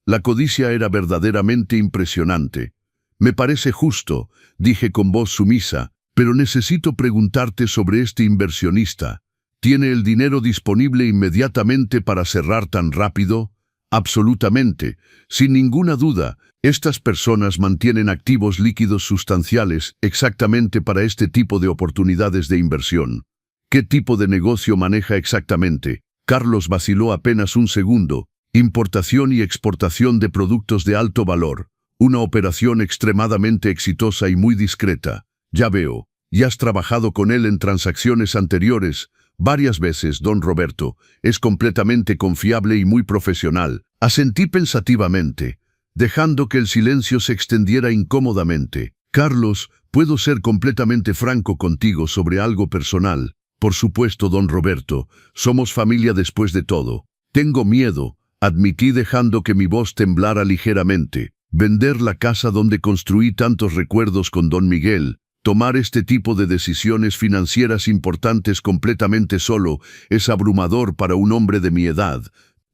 Speaker 1: La codicia era verdaderamente impresionante. «Me parece justo», dije con voz sumisa, «pero necesito preguntarte sobre este inversionista. ¿Tiene el dinero disponible inmediatamente para cerrar tan rápido?» «Absolutamente. Sin ninguna duda, estas personas mantienen activos líquidos sustanciales exactamente para este tipo de oportunidades de inversión». «¿Qué tipo de negocio maneja exactamente?» Carlos vaciló apenas un segundo. «Importación y exportación de productos de alto valor. Una operación extremadamente exitosa y muy discreta». «Ya veo. ¿Y has trabajado con él en transacciones anteriores?» «Varias veces, don Roberto. Es completamente confiable y muy profesional». Asentí pensativamente, dejando que el silencio se extendiera incómodamente. Carlos, puedo ser completamente franco contigo sobre algo personal. Por supuesto, don Roberto, somos familia después de todo. Tengo miedo, admití dejando que mi voz temblara ligeramente. Vender la casa donde construí tantos recuerdos con don Miguel, tomar este tipo de decisiones financieras importantes completamente solo, es abrumador para un hombre de mi edad.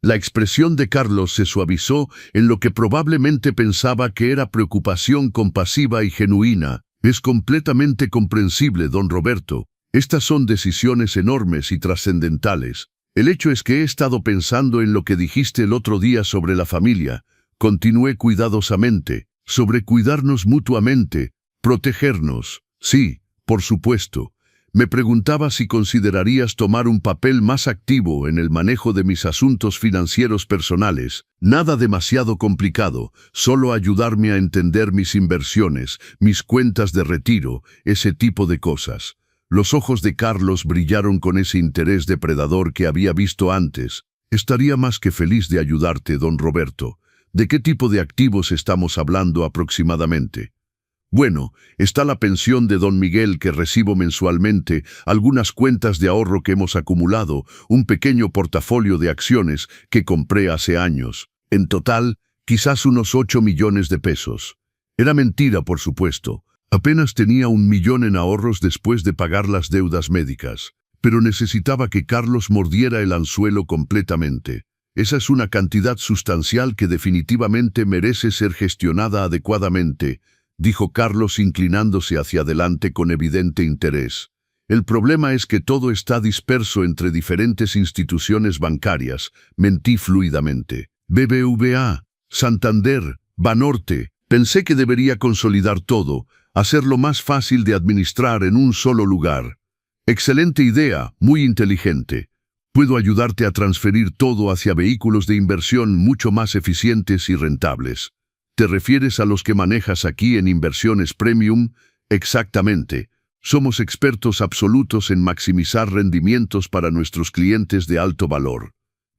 Speaker 1: La expresión de Carlos se suavizó en lo que probablemente pensaba que era preocupación compasiva y genuina. Es completamente comprensible, don Roberto. Estas son decisiones enormes y trascendentales. El hecho es que he estado pensando en lo que dijiste el otro día sobre la familia. Continué cuidadosamente, sobre cuidarnos mutuamente, protegernos. Sí, por supuesto. Me preguntaba si considerarías tomar un papel más activo en el manejo de mis asuntos financieros personales. Nada demasiado complicado, solo ayudarme a entender mis inversiones, mis cuentas de retiro, ese tipo de cosas. Los ojos de Carlos brillaron con ese interés depredador que había visto antes. Estaría más que feliz de ayudarte, don Roberto. ¿De qué tipo de activos estamos hablando aproximadamente? Bueno, está la pensión de don Miguel que recibo mensualmente, algunas cuentas de ahorro que hemos acumulado, un pequeño portafolio de acciones que compré hace años. En total, quizás unos 8 millones de pesos. Era mentira, por supuesto. Apenas tenía 1 millón en ahorros después de pagar las deudas médicas. Pero necesitaba que Carlos mordiera el anzuelo completamente. Esa es una cantidad sustancial que definitivamente merece ser gestionada adecuadamente, dijo Carlos inclinándose hacia adelante con evidente interés. El problema es que todo está disperso entre diferentes instituciones bancarias, mentí fluidamente. BBVA, Santander, Banorte. Pensé que debería consolidar todo, hacerlo más fácil de administrar en un solo lugar. Excelente idea, muy inteligente. Puedo ayudarte a transferir todo hacia vehículos de inversión mucho más eficientes y rentables. ¿Te refieres a los que manejas aquí en Inversiones Premium? Exactamente. Somos expertos absolutos en maximizar rendimientos para nuestros clientes de alto valor.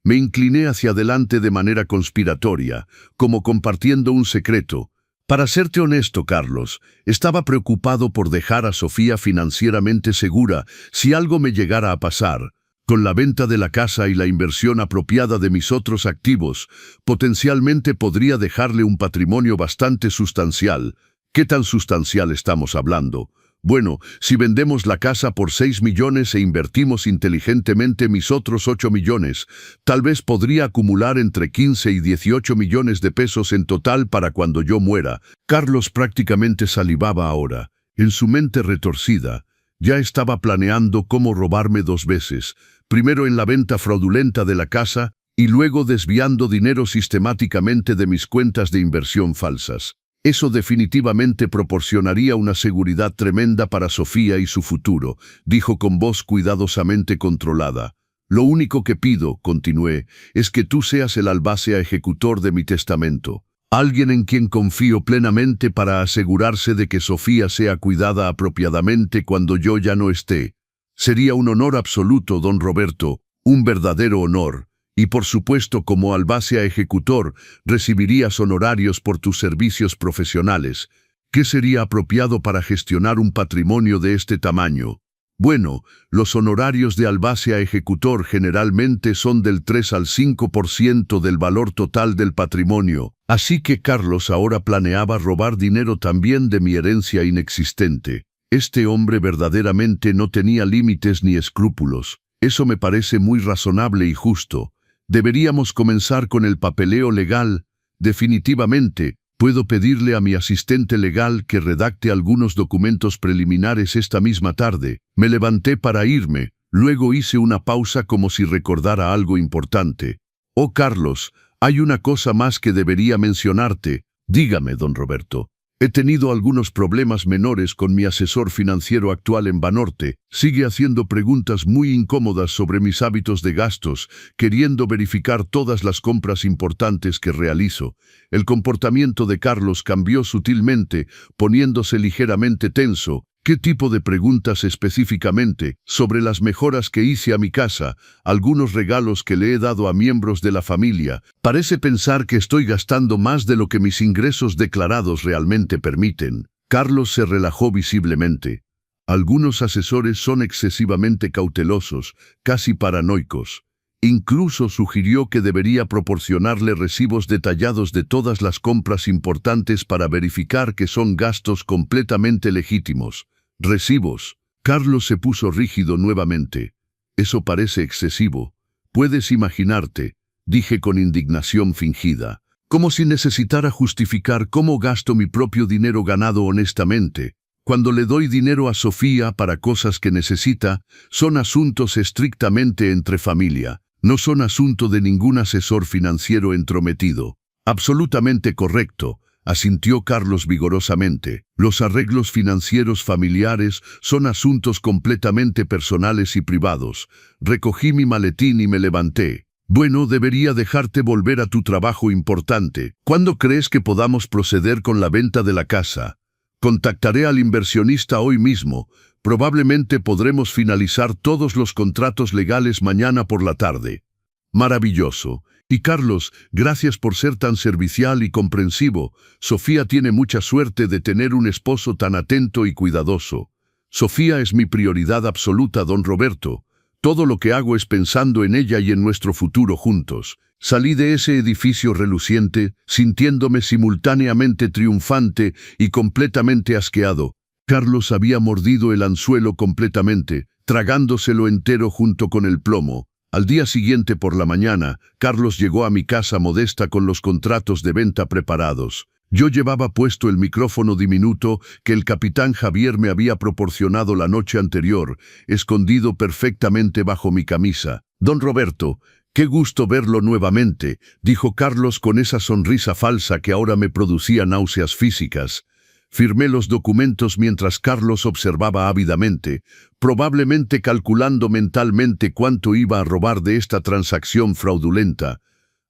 Speaker 1: Me incliné hacia adelante de manera conspiratoria, como compartiendo un secreto. Para serte honesto, Carlos, estaba preocupado por dejar a Sofía financieramente segura si algo me llegara a pasar. Con la venta de la casa y la inversión apropiada de mis otros activos, potencialmente podría dejarle un patrimonio bastante sustancial. ¿Qué tan sustancial estamos hablando? Bueno, si vendemos la casa por 6 millones e invertimos inteligentemente mis otros 8 millones, tal vez podría acumular entre 15 y 18 millones de pesos en total para cuando yo muera. Carlos prácticamente salivaba ahora. En su mente retorcida, ya estaba planeando cómo robarme 2 veces. Primero en la venta fraudulenta de la casa y luego desviando dinero sistemáticamente de mis cuentas de inversión falsas. Eso definitivamente proporcionaría una seguridad tremenda para Sofía y su futuro, dijo con voz cuidadosamente controlada. Lo único que pido, continué, es que tú seas el albacea ejecutor de mi testamento. Alguien en quien confío plenamente para asegurarse de que Sofía sea cuidada apropiadamente cuando yo ya no esté. Sería un honor absoluto, don Roberto, un verdadero honor. Y por supuesto, como albacea ejecutor, recibirías honorarios por tus servicios profesionales. ¿Qué sería apropiado para gestionar un patrimonio de este tamaño? Bueno, los honorarios de albacea ejecutor generalmente son del 3 al 5% del valor total del patrimonio. Así que Carlos ahora planeaba robar dinero también de mi herencia inexistente. Este hombre verdaderamente no tenía límites ni escrúpulos. Eso me parece muy razonable y justo. Deberíamos comenzar con el papeleo legal. Definitivamente, puedo pedirle a mi asistente legal que redacte algunos documentos preliminares esta misma tarde. Me levanté para irme, luego hice una pausa como si recordara algo importante. Oh, Carlos, hay una cosa más que debería mencionarte. Dígame, don Roberto. He tenido algunos problemas menores con mi asesor financiero actual en Banorte. Sigue haciendo preguntas muy incómodas sobre mis hábitos de gastos, queriendo verificar todas las compras importantes que realizo. El comportamiento de Carlos cambió sutilmente, poniéndose ligeramente tenso. ¿Qué tipo de preguntas específicamente? Sobre las mejoras que hice a mi casa, algunos regalos que le he dado a miembros de la familia. Parece pensar que estoy gastando más de lo que mis ingresos declarados realmente permiten. Carlos se relajó visiblemente. Algunos asesores son excesivamente cautelosos, casi paranoicos. Incluso sugirió que debería proporcionarle recibos detallados de todas las compras importantes para verificar que son gastos completamente legítimos. Recibos. Carlos se puso rígido nuevamente. Eso parece excesivo. Puedes imaginarte, dije con indignación fingida, como si necesitara justificar cómo gasto mi propio dinero ganado honestamente. Cuando le doy dinero a Sofía para cosas que necesita, son asuntos estrictamente entre familia. No son asunto de ningún asesor financiero entrometido. Absolutamente correcto, asintió Carlos vigorosamente. Los arreglos financieros familiares son asuntos completamente personales y privados. Recogí mi maletín y me levanté. Bueno, debería dejarte volver a tu trabajo importante. ¿Cuándo crees que podamos proceder con la venta de la casa? Contactaré al inversionista hoy mismo. Probablemente podremos finalizar todos los contratos legales mañana por la tarde. Maravilloso. Y Carlos, gracias por ser tan servicial y comprensivo. Sofía tiene mucha suerte de tener un esposo tan atento y cuidadoso. Sofía es mi prioridad absoluta, don Roberto. Todo lo que hago es pensando en ella y en nuestro futuro juntos. Salí de ese edificio reluciente, sintiéndome simultáneamente triunfante y completamente asqueado. Carlos había mordido el anzuelo completamente, tragándoselo entero junto con el plomo. Al día siguiente por la mañana, Carlos llegó a mi casa modesta con los contratos de venta preparados. Yo llevaba puesto el micrófono diminuto que el capitán Javier me había proporcionado la noche anterior, escondido perfectamente bajo mi camisa. Don Roberto, qué gusto verlo nuevamente, dijo Carlos con esa sonrisa falsa que ahora me producía náuseas físicas. Firmé los documentos mientras Carlos observaba ávidamente, probablemente calculando mentalmente cuánto iba a robar de esta transacción fraudulenta.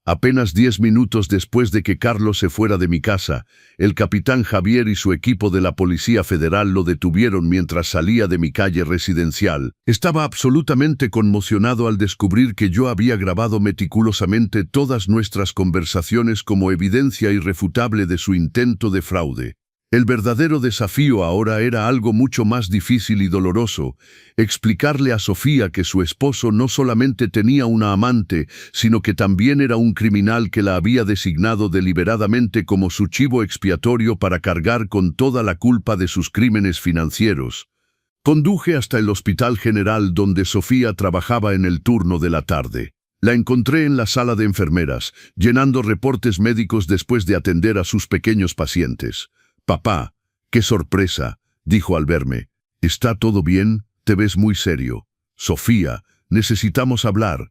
Speaker 1: Apenas 10 minutos después de que Carlos se fuera de mi casa, el capitán Javier y su equipo de la Policía Federal lo detuvieron mientras salía de mi calle residencial. Estaba absolutamente conmocionado al descubrir que yo había grabado meticulosamente todas nuestras conversaciones como evidencia irrefutable de su intento de fraude. El verdadero desafío ahora era algo mucho más difícil y doloroso, explicarle a Sofía que su esposo no solamente tenía una amante, sino que también era un criminal que la había designado deliberadamente como su chivo expiatorio para cargar con toda la culpa de sus crímenes financieros. Conduje hasta el Hospital General donde Sofía trabajaba en el turno de la tarde. La encontré en la sala de enfermeras, llenando reportes médicos después de atender a sus pequeños pacientes. «Papá, qué sorpresa», dijo al verme. «¿Está todo bien? Te ves muy serio». «Sofía, necesitamos hablar.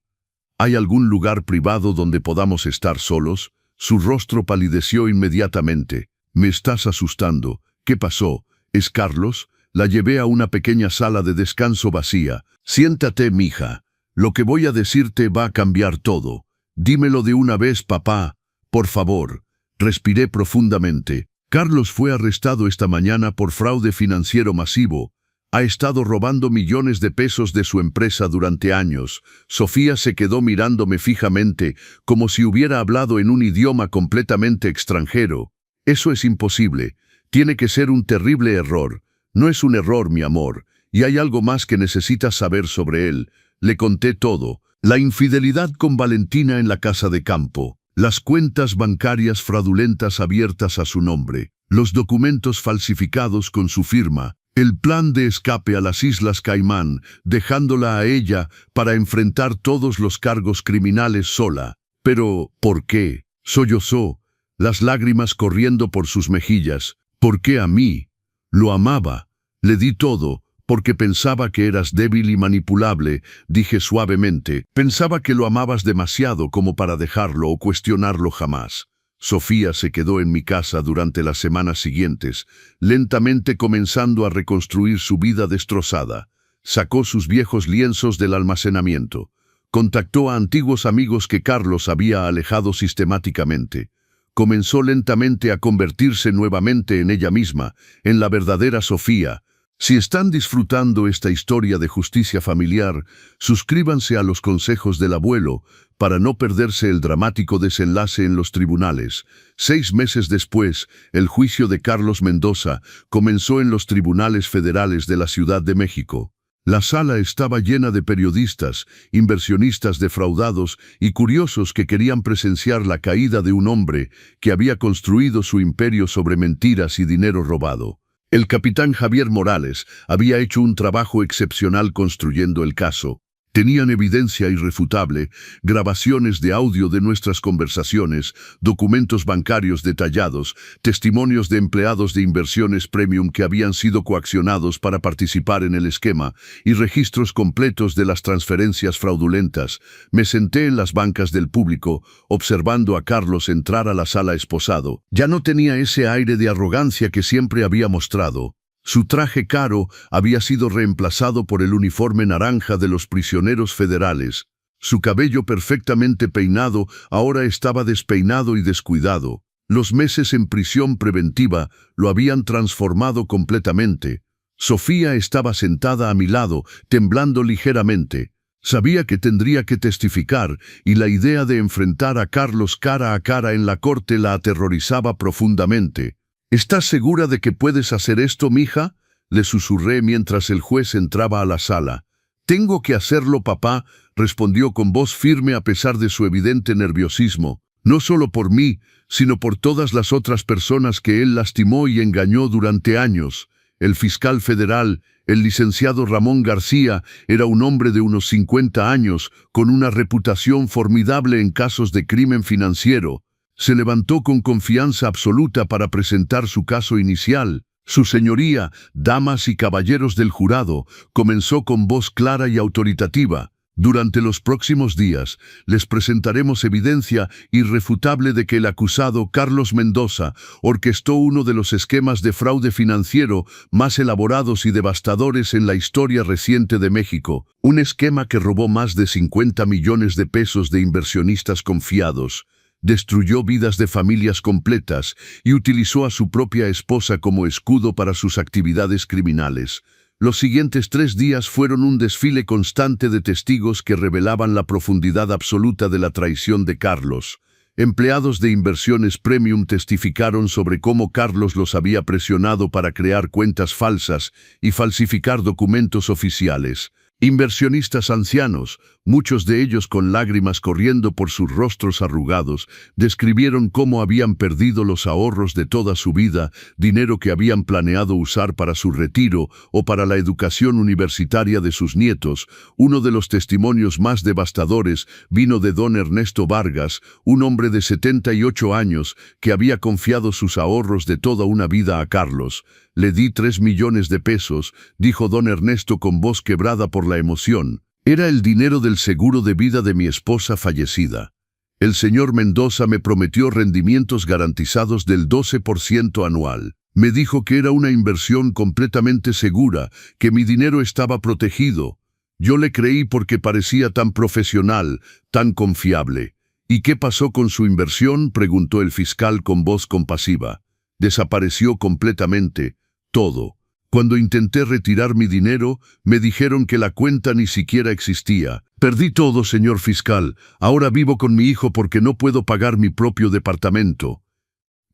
Speaker 1: ¿Hay algún lugar privado donde podamos estar solos?» Su rostro palideció inmediatamente. «Me estás asustando. ¿Qué pasó? ¿Es Carlos?» La llevé a una pequeña sala de descanso vacía. «Siéntate, mija. Lo que voy a decirte va a cambiar todo. Dímelo de una vez, papá. Por favor». Respiré profundamente. Carlos fue arrestado esta mañana por fraude financiero masivo. Ha estado robando millones de pesos de su empresa durante años. Sofía se quedó mirándome fijamente, como si hubiera hablado en un idioma completamente extranjero. «Eso es imposible. Tiene que ser un terrible error». «No es un error, mi amor, y hay algo más que necesitas saber sobre él». Le conté todo. La infidelidad con Valentina en la casa de campo. Las cuentas bancarias fraudulentas abiertas a su nombre, los documentos falsificados con su firma, el plan de escape a las Islas Caimán, dejándola a ella para enfrentar todos los cargos criminales sola. «Pero, ¿por qué?», sollozó, las lágrimas corriendo por sus mejillas. «¿Por qué a mí? Lo amaba. Le di todo, porque pensaba que eras débil y manipulable», dije suavemente. «Pensaba que lo amabas demasiado como para dejarlo o cuestionarlo jamás». Sofía se quedó en mi casa durante las semanas siguientes, lentamente comenzando a reconstruir su vida destrozada. Sacó sus viejos lienzos del almacenamiento. Contactó a antiguos amigos que Carlos había alejado sistemáticamente. Comenzó lentamente a convertirse nuevamente en ella misma, en la verdadera Sofía. Si están disfrutando esta historia de justicia familiar, suscríbanse a los consejos del abuelo para no perderse el dramático desenlace en los tribunales. 6 meses después, el juicio de Carlos Mendoza comenzó en los tribunales federales de la Ciudad de México. La sala estaba llena de periodistas, inversionistas defraudados y curiosos que querían presenciar la caída de un hombre que había construido su imperio sobre mentiras y dinero robado. El capitán Javier Morales había hecho un trabajo excepcional construyendo el caso. Tenían evidencia irrefutable, grabaciones de audio de nuestras conversaciones, documentos bancarios detallados, testimonios de empleados de inversiones premium que habían sido coaccionados para participar en el esquema y registros completos de las transferencias fraudulentas. Me senté en las bancas del público, observando a Carlos entrar a la sala esposado. Ya no tenía ese aire de arrogancia que siempre había mostrado. Su traje caro había sido reemplazado por el uniforme naranja de los prisioneros federales. Su cabello perfectamente peinado ahora estaba despeinado y descuidado. Los meses en prisión preventiva lo habían transformado completamente. Sofía estaba sentada a mi lado, temblando ligeramente. Sabía que tendría que testificar, y la idea de enfrentar a Carlos cara a cara en la corte la aterrorizaba profundamente. ¿Estás segura de que puedes hacer esto, mija?, le susurré mientras el juez entraba a la sala. «Tengo que hacerlo, papá», respondió con voz firme a pesar de su evidente nerviosismo. «No solo por mí, sino por todas las otras personas que él lastimó y engañó durante años». El fiscal federal, el licenciado Ramón García, era un hombre de unos 50 años, con una reputación formidable en casos de crimen financiero. Se levantó con confianza absoluta para presentar su caso inicial. Su señoría, damas y caballeros del jurado, comenzó con voz clara y autoritativa. Durante los próximos días, les presentaremos evidencia irrefutable de que el acusado Carlos Mendoza orquestó uno de los esquemas de fraude financiero más elaborados y devastadores en la historia reciente de México. Un esquema que robó más de 50 millones de pesos de inversionistas confiados. Destruyó vidas de familias completas y utilizó a su propia esposa como escudo para sus actividades criminales. Los siguientes 3 días fueron un desfile constante de testigos que revelaban la profundidad absoluta de la traición de Carlos. Empleados de inversiones premium testificaron sobre cómo Carlos los había presionado para crear cuentas falsas y falsificar documentos oficiales. Inversionistas ancianos, muchos de ellos con lágrimas corriendo por sus rostros arrugados, describieron cómo habían perdido los ahorros de toda su vida, dinero que habían planeado usar para su retiro o para la educación universitaria de sus nietos. Uno de los testimonios más devastadores vino de don Ernesto Vargas, un hombre de 78 años que había confiado sus ahorros de toda una vida a Carlos. «Le di 3 millones de pesos», dijo don Ernesto con voz quebrada por la emoción. «Era el dinero del seguro de vida de mi esposa fallecida. El señor Mendoza me prometió rendimientos garantizados del 12% anual. Me dijo que era una inversión completamente segura, que mi dinero estaba protegido. Yo le creí porque parecía tan profesional, tan confiable». «¿Y qué pasó con su inversión?», preguntó el fiscal con voz compasiva. «Desapareció completamente. Todo. Cuando intenté retirar mi dinero, me dijeron que la cuenta ni siquiera existía. Perdí todo, señor fiscal. Ahora vivo con mi hijo porque no puedo pagar mi propio departamento».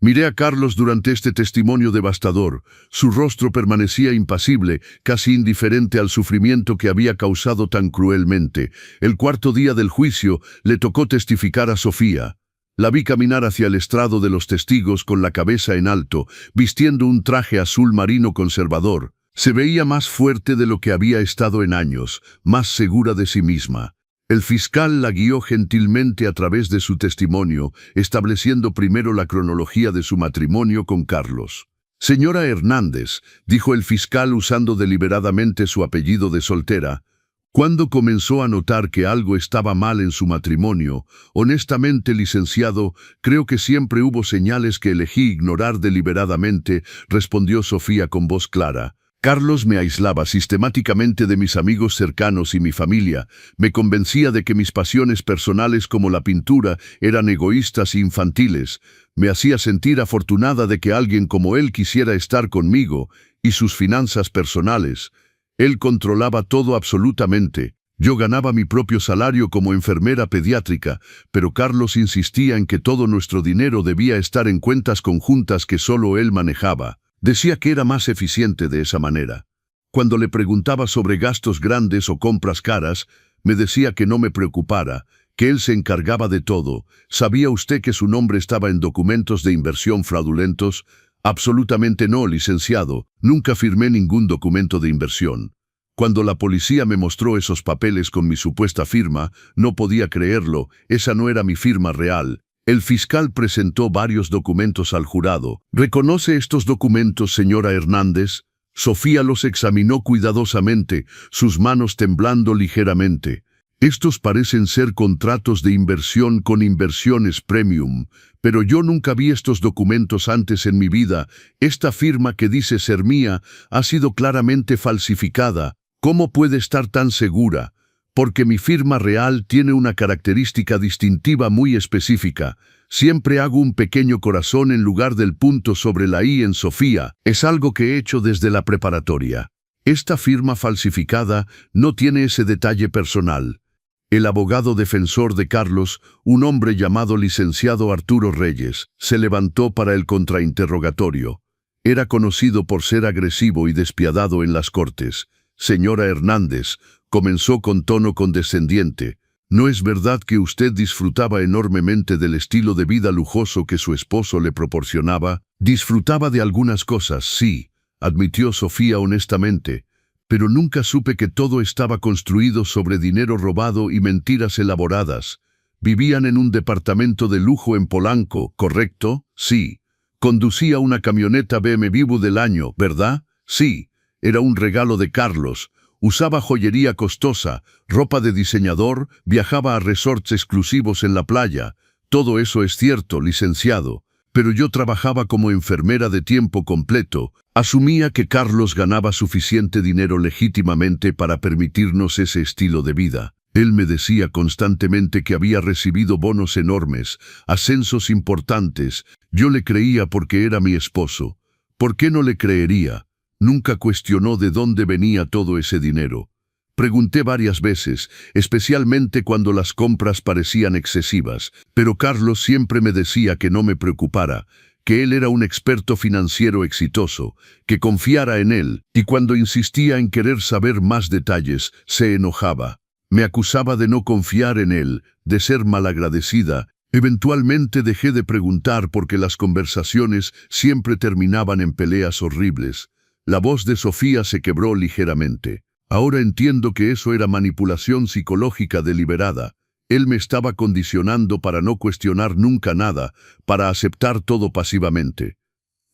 Speaker 1: Miré a Carlos durante este testimonio devastador. Su rostro permanecía impasible, casi indiferente al sufrimiento que había causado tan cruelmente. El 4.º día del juicio le tocó testificar a Sofía. La vi caminar hacia el estrado de los testigos con la cabeza en alto, vistiendo un traje azul marino conservador. Se veía más fuerte de lo que había estado en años, más segura de sí misma. El fiscal la guió gentilmente a través de su testimonio, estableciendo primero la cronología de su matrimonio con Carlos. «Señora Hernández», dijo el fiscal usando deliberadamente su apellido de soltera, «cuando comenzó a notar que algo estaba mal en su matrimonio, honestamente, licenciado, creo que siempre hubo señales que elegí ignorar deliberadamente», respondió Sofía con voz clara. Carlos me aislaba sistemáticamente de mis amigos cercanos y mi familia, me convencía de que mis pasiones personales como la pintura eran egoístas e infantiles, me hacía sentir afortunada de que alguien como él quisiera estar conmigo, y sus finanzas personales. Él controlaba todo absolutamente. Yo ganaba mi propio salario como enfermera pediátrica, pero Carlos insistía en que todo nuestro dinero debía estar en cuentas conjuntas que solo él manejaba. Decía que era más eficiente de esa manera. Cuando le preguntaba sobre gastos grandes o compras caras, me decía que no me preocupara, que él se encargaba de todo. ¿Sabía usted que su nombre estaba en documentos de inversión fraudulentos? Absolutamente no, licenciado. Nunca firmé ningún documento de inversión. Cuando la policía me mostró esos papeles con mi supuesta firma, no podía creerlo, esa no era mi firma real. El fiscal presentó varios documentos al jurado. ¿Reconoce estos documentos, señora Hernández? Sofía los examinó cuidadosamente, sus manos temblando ligeramente. Estos parecen ser contratos de inversión con inversiones premium, pero yo nunca vi estos documentos antes en mi vida. Esta firma que dice ser mía ha sido claramente falsificada. ¿Cómo puede estar tan segura? Porque mi firma real tiene una característica distintiva muy específica. Siempre hago un pequeño corazón en lugar del punto sobre la I en Sofía. Es algo que he hecho desde la preparatoria. Esta firma falsificada no tiene ese detalle personal. El abogado defensor de Carlos, un hombre llamado licenciado Arturo Reyes, se levantó para el contrainterrogatorio. Era conocido por ser agresivo y despiadado en las cortes. Señora Hernández, comenzó con tono condescendiente. ¿No es verdad que usted disfrutaba enormemente del estilo de vida lujoso que su esposo le proporcionaba? Disfrutaba de algunas cosas, sí, admitió Sofía honestamente, pero nunca supe que todo estaba construido sobre dinero robado y mentiras elaboradas. Vivían en un departamento de lujo en Polanco, ¿correcto? Sí. Conducía una camioneta BMW del año, ¿verdad? Sí. Era un regalo de Carlos. Usaba joyería costosa, ropa de diseñador, viajaba a resorts exclusivos en la playa. Todo eso es cierto, licenciado. Pero yo trabajaba como enfermera de tiempo completo. Asumía que Carlos ganaba suficiente dinero legítimamente para permitirnos ese estilo de vida. Él me decía constantemente que había recibido bonos enormes, ascensos importantes. Yo le creía porque era mi esposo. ¿Por qué no le creería? Nunca cuestionó de dónde venía todo ese dinero. Pregunté varias veces, especialmente cuando las compras parecían excesivas, pero Carlos siempre me decía que no me preocupara, que él era un experto financiero exitoso, que confiara en él, y cuando insistía en querer saber más detalles, se enojaba. Me acusaba de no confiar en él, de ser malagradecida. Eventualmente dejé de preguntar porque las conversaciones siempre terminaban en peleas horribles. La voz de Sofía se quebró ligeramente. Ahora entiendo que eso era manipulación psicológica deliberada. Él me estaba condicionando para no cuestionar nunca nada, para aceptar todo pasivamente.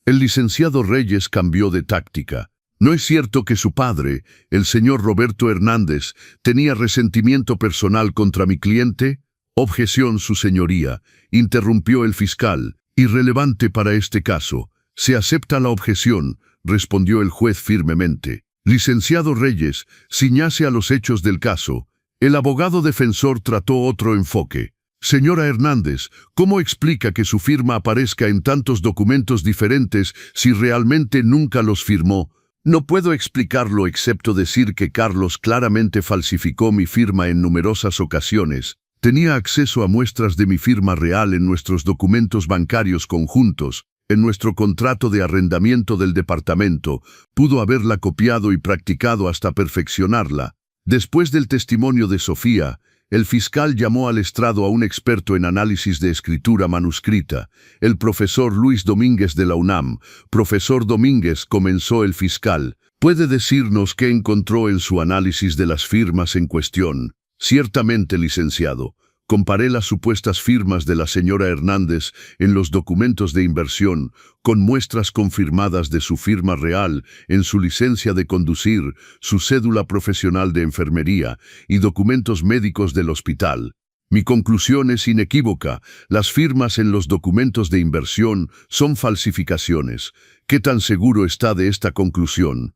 Speaker 1: El licenciado Reyes cambió de táctica. ¿No es cierto que su padre, el señor Roberto Hernández, tenía resentimiento personal contra mi cliente? Objeción, su señoría, interrumpió el fiscal. Irrelevante para este caso. Se acepta la objeción, respondió el juez firmemente. Licenciado Reyes, ciñase a los hechos del caso. El abogado defensor trató otro enfoque. Señora Hernández, ¿cómo explica que su firma aparezca en tantos documentos diferentes si realmente nunca los firmó? No puedo explicarlo excepto decir que Carlos claramente falsificó mi firma en numerosas ocasiones. Tenía acceso a muestras de mi firma real en nuestros documentos bancarios conjuntos. En nuestro contrato de arrendamiento del departamento, pudo haberla copiado y practicado hasta perfeccionarla. Después del testimonio de Sofía, el fiscal llamó al estrado a un experto en análisis de escritura manuscrita, el profesor Luis Domínguez de la UNAM. Profesor Domínguez, comenzó el fiscal, ¿puede decirnos qué encontró en su análisis de las firmas en cuestión? Ciertamente, licenciado. Comparé las supuestas firmas de la señora Hernández en los documentos de inversión con muestras confirmadas de su firma real en su licencia de conducir, su cédula profesional de enfermería y documentos médicos del hospital. Mi conclusión es inequívoca, las firmas en los documentos de inversión son falsificaciones. ¿Qué tan seguro está de esta conclusión?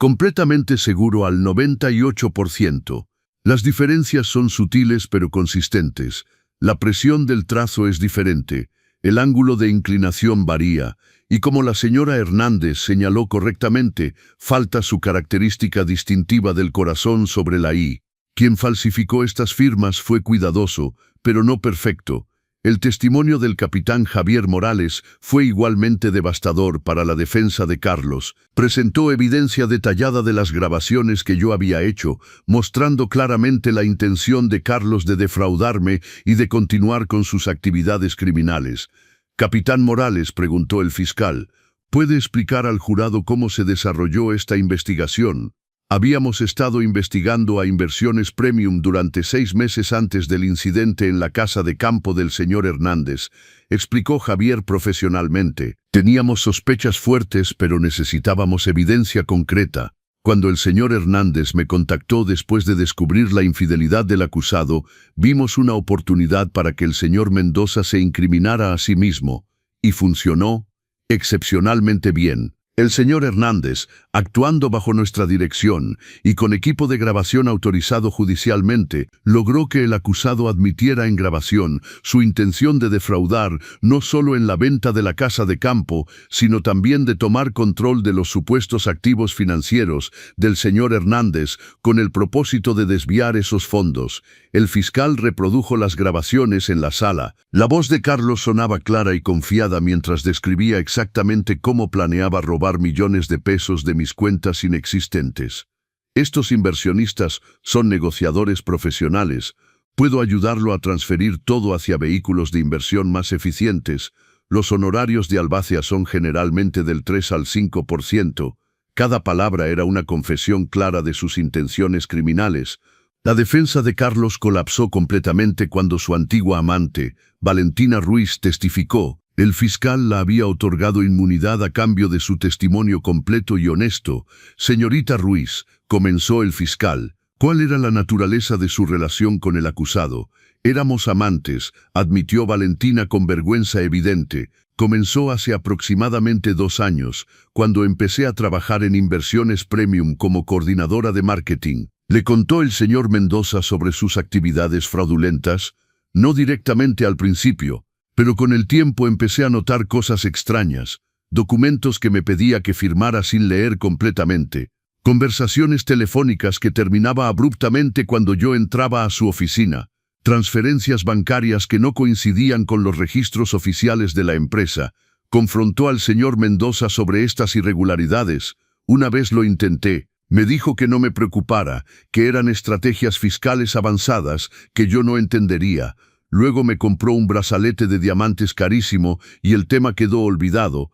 Speaker 1: completamente seguro al 98%. Las diferencias son sutiles pero consistentes. La presión del trazo es diferente, el ángulo de inclinación varía, y como la señora Hernández señaló correctamente, falta su característica distintiva del corazón sobre la I. Quien falsificó estas firmas fue cuidadoso, pero no perfecto. El testimonio del capitán Javier Morales fue igualmente devastador para la defensa de Carlos. Presentó evidencia detallada de las grabaciones que yo había hecho, mostrando claramente la intención de Carlos de defraudarme y de continuar con sus actividades criminales. «Capitán Morales», preguntó el fiscal, «¿puede explicar al jurado cómo se desarrolló esta investigación?» Habíamos estado investigando a Inversiones Premium durante 6 meses antes del incidente en la casa de campo del señor Hernández, explicó Javier profesionalmente. Teníamos sospechas fuertes, pero necesitábamos evidencia concreta. Cuando el señor Hernández me contactó después de descubrir la infidelidad del acusado, vimos una oportunidad para que el señor Mendoza se incriminara a sí mismo, y funcionó excepcionalmente bien. El señor Hernández, actuando bajo nuestra dirección y con equipo de grabación autorizado judicialmente, logró que el acusado admitiera en grabación su intención de defraudar no solo en la venta de la casa de campo, sino también de tomar control de los supuestos activos financieros del señor Hernández con el propósito de desviar esos fondos. El fiscal reprodujo las grabaciones en la sala. La voz de Carlos sonaba clara y confiada mientras describía exactamente cómo planeaba robar millones de pesos de mis cuentas inexistentes. Estos inversionistas son negociadores profesionales. Puedo ayudarlo a transferir todo hacia vehículos de inversión más eficientes. Los honorarios de albacea son generalmente del 3 al 5%. Cada palabra era una confesión clara de sus intenciones criminales. La defensa de Carlos colapsó completamente cuando su antigua amante, Valentina Ruiz, testificó. El fiscal la había otorgado inmunidad a cambio de su testimonio completo y honesto. Señorita Ruiz, comenzó el fiscal, ¿cuál era la naturaleza de su relación con el acusado? Éramos amantes, admitió Valentina con vergüenza evidente. Comenzó hace aproximadamente 2 años, cuando empecé a trabajar en Inversiones Premium como coordinadora de marketing. ¿Le contó el señor Mendoza sobre sus actividades fraudulentas? No directamente al principio, pero con el tiempo empecé a notar cosas extrañas, documentos que me pedía que firmara sin leer completamente, conversaciones telefónicas que terminaba abruptamente cuando yo entraba a su oficina, transferencias bancarias que no coincidían con los registros oficiales de la empresa. Confrontó al señor Mendoza sobre estas irregularidades. Una vez lo intenté. Me dijo que no me preocupara, que eran estrategias fiscales avanzadas que yo no entendería. Luego me compró un brazalete de diamantes carísimo y el tema quedó olvidado.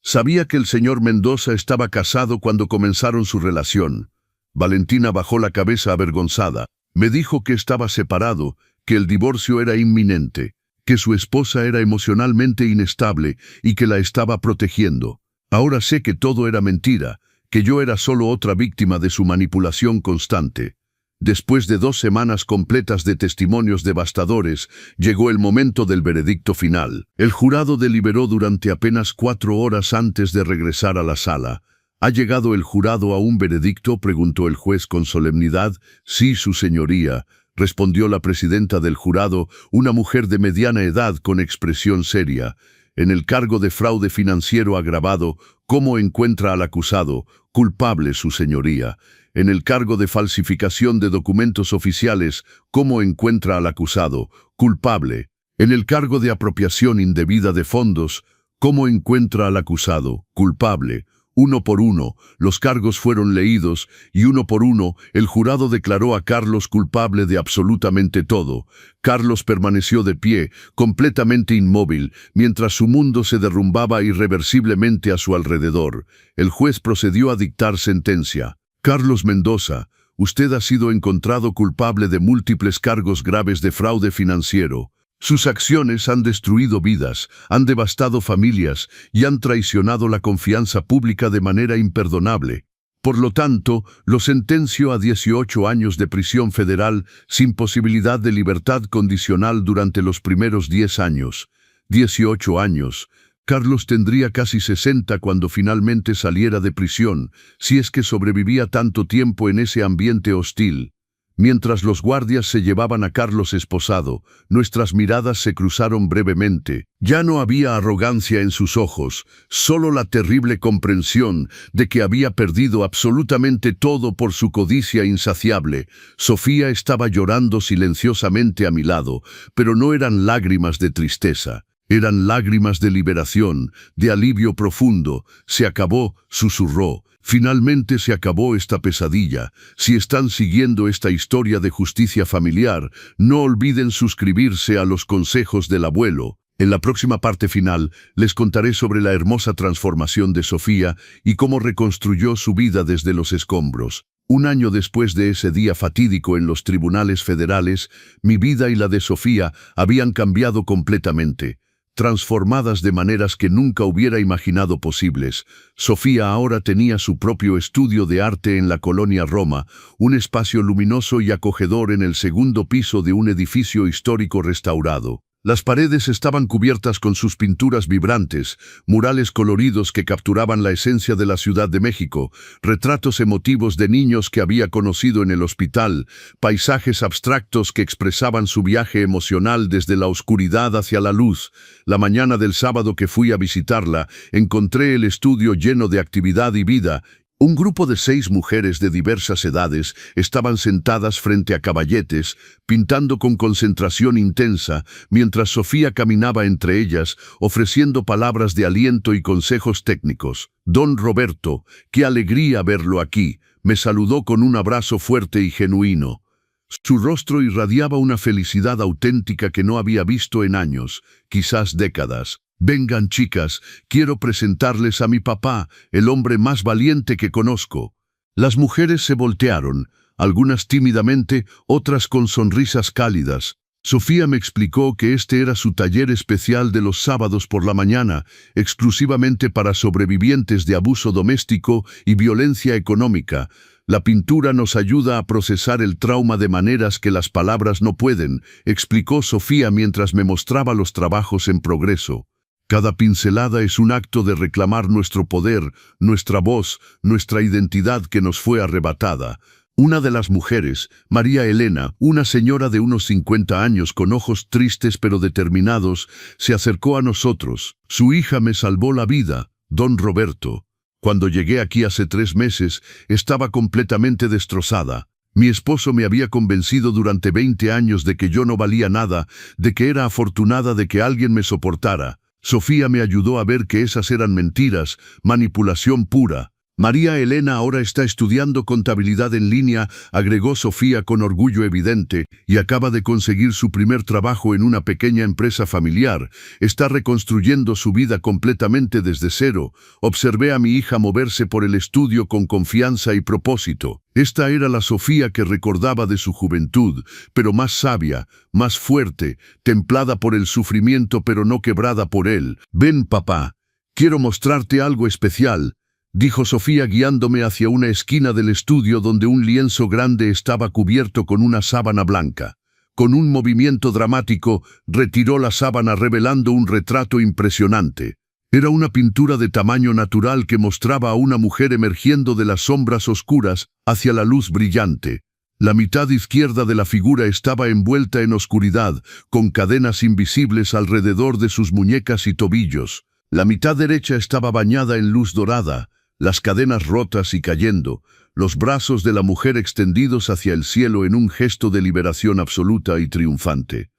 Speaker 1: Sabía que el señor Mendoza estaba casado cuando comenzaron su relación. Valentina bajó la cabeza avergonzada. Me dijo que estaba separado, que el divorcio era inminente, que su esposa era emocionalmente inestable y que la estaba protegiendo. Ahora sé que todo era mentira, que yo era solo otra víctima de su manipulación constante. Después de 2 semanas completas de testimonios devastadores, llegó el momento del veredicto final. El jurado deliberó durante apenas 4 horas antes de regresar a la sala. ¿Ha llegado el jurado a un veredicto?, preguntó el juez con solemnidad. Sí, su señoría, respondió la presidenta del jurado, una mujer de mediana edad con expresión seria. En el cargo de fraude financiero agravado, ¿cómo encuentra al acusado? Culpable, su señoría. En el cargo de falsificación de documentos oficiales, ¿cómo encuentra al acusado? Culpable. En el cargo de apropiación indebida de fondos, ¿cómo encuentra al acusado? Culpable. 1 por 1, los cargos fueron leídos y 1 por 1, el jurado declaró a Carlos culpable de absolutamente todo. Carlos permaneció de pie, completamente inmóvil, mientras su mundo se derrumbaba irreversiblemente a su alrededor. El juez procedió a dictar sentencia. Carlos Mendoza, usted ha sido encontrado culpable de múltiples cargos graves de fraude financiero. Sus acciones han destruido vidas, han devastado familias y han traicionado la confianza pública de manera imperdonable. Por lo tanto, lo sentencio a 18 años de prisión federal sin posibilidad de libertad condicional durante los primeros 10 años. 18 años. Carlos tendría casi 60 cuando finalmente saliera de prisión, si es que sobrevivía tanto tiempo en ese ambiente hostil. Mientras los guardias se llevaban a Carlos esposado, nuestras miradas se cruzaron brevemente. Ya no había arrogancia en sus ojos, solo la terrible comprensión de que había perdido absolutamente todo por su codicia insaciable. Sofía estaba llorando silenciosamente a mi lado, pero no eran lágrimas de tristeza. Eran lágrimas de liberación, de alivio profundo. Se acabó, susurró. Finalmente se acabó esta pesadilla. Si están siguiendo esta historia de justicia familiar, no olviden suscribirse a los consejos del abuelo. En la próxima parte final, les contaré sobre la hermosa transformación de Sofía y cómo reconstruyó su vida desde los escombros. Un año después de ese día fatídico en los tribunales federales, mi vida y la de Sofía habían cambiado completamente. Transformadas de maneras que nunca hubiera imaginado posibles, Sofía ahora tenía su propio estudio de arte en la colonia Roma, un espacio luminoso y acogedor en el segundo piso de un edificio histórico restaurado. Las paredes estaban cubiertas con sus pinturas vibrantes, murales coloridos que capturaban la esencia de la Ciudad de México, retratos emotivos de niños que había conocido en el hospital, paisajes abstractos que expresaban su viaje emocional desde la oscuridad hacia la luz. La mañana del sábado que fui a visitarla, encontré el estudio lleno de actividad y vida. Un grupo de 6 mujeres de diversas edades estaban sentadas frente a caballetes, pintando con concentración intensa, mientras Sofía caminaba entre ellas, ofreciendo palabras de aliento y consejos técnicos. Don Roberto, qué alegría verlo aquí, me saludó con un abrazo fuerte y genuino. Su rostro irradiaba una felicidad auténtica que no había visto en años, quizás décadas. Vengan, chicas, quiero presentarles a mi papá, el hombre más valiente que conozco. Las mujeres se voltearon, algunas tímidamente, otras con sonrisas cálidas. Sofía me explicó que este era su taller especial de los sábados por la mañana, exclusivamente para sobrevivientes de abuso doméstico y violencia económica. La pintura nos ayuda a procesar el trauma de maneras que las palabras no pueden, explicó Sofía mientras me mostraba los trabajos en progreso. Cada pincelada es un acto de reclamar nuestro poder, nuestra voz, nuestra identidad que nos fue arrebatada. Una de las mujeres, María Elena, una señora de unos 50 años con ojos tristes pero determinados, se acercó a nosotros. Su hija me salvó la vida, don Roberto. Cuando llegué aquí hace 3 meses, estaba completamente destrozada. Mi esposo me había convencido durante 20 años de que yo no valía nada, de que era afortunada de que alguien me soportara. Sofía me ayudó a ver que esas eran mentiras, manipulación pura. María Elena ahora está estudiando contabilidad en línea, agregó Sofía con orgullo evidente, y acaba de conseguir su primer trabajo en una pequeña empresa familiar. Está reconstruyendo su vida completamente desde cero. Observé a mi hija moverse por el estudio con confianza y propósito. Esta era la Sofía que recordaba de su juventud, pero más sabia, más fuerte, templada por el sufrimiento pero no quebrada por él. Ven, papá, quiero mostrarte algo especial, dijo Sofía guiándome hacia una esquina del estudio donde un lienzo grande estaba cubierto con una sábana blanca. Con un movimiento dramático, retiró la sábana revelando un retrato impresionante. Era una pintura de tamaño natural que mostraba a una mujer emergiendo de las sombras oscuras hacia la luz brillante. La mitad izquierda de la figura estaba envuelta en oscuridad, con cadenas invisibles alrededor de sus muñecas y tobillos. La mitad derecha estaba bañada en luz dorada, las cadenas rotas y cayendo, los brazos de la mujer extendidos hacia el cielo en un gesto de liberación absoluta y triunfante.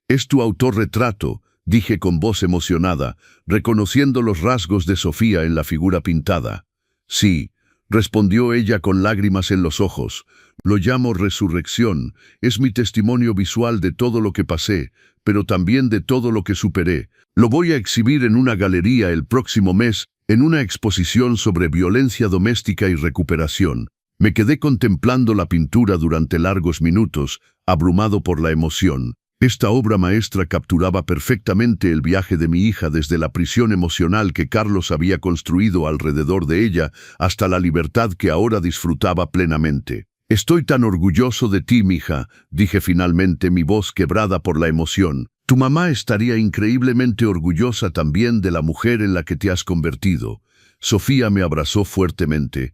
Speaker 1: «Es tu autorretrato», dije con voz emocionada, reconociendo los rasgos de Sofía en la figura pintada. «Sí», respondió ella con lágrimas en los ojos. «Lo llamo resurrección, es mi testimonio visual de todo lo que pasé, pero también de todo lo que superé. Lo voy a exhibir en una galería el próximo mes, en una exposición sobre violencia doméstica y recuperación». Me quedé contemplando la pintura durante largos minutos, abrumado por la emoción. Esta obra maestra capturaba perfectamente el viaje de mi hija desde la prisión emocional que Carlos había construido alrededor de ella hasta la libertad que ahora disfrutaba plenamente. «Estoy tan orgulloso de ti, mija», dije finalmente, mi voz quebrada por la emoción. Tu mamá estaría increíblemente orgullosa también de la mujer en la que te has convertido. Sofía me abrazó fuertemente.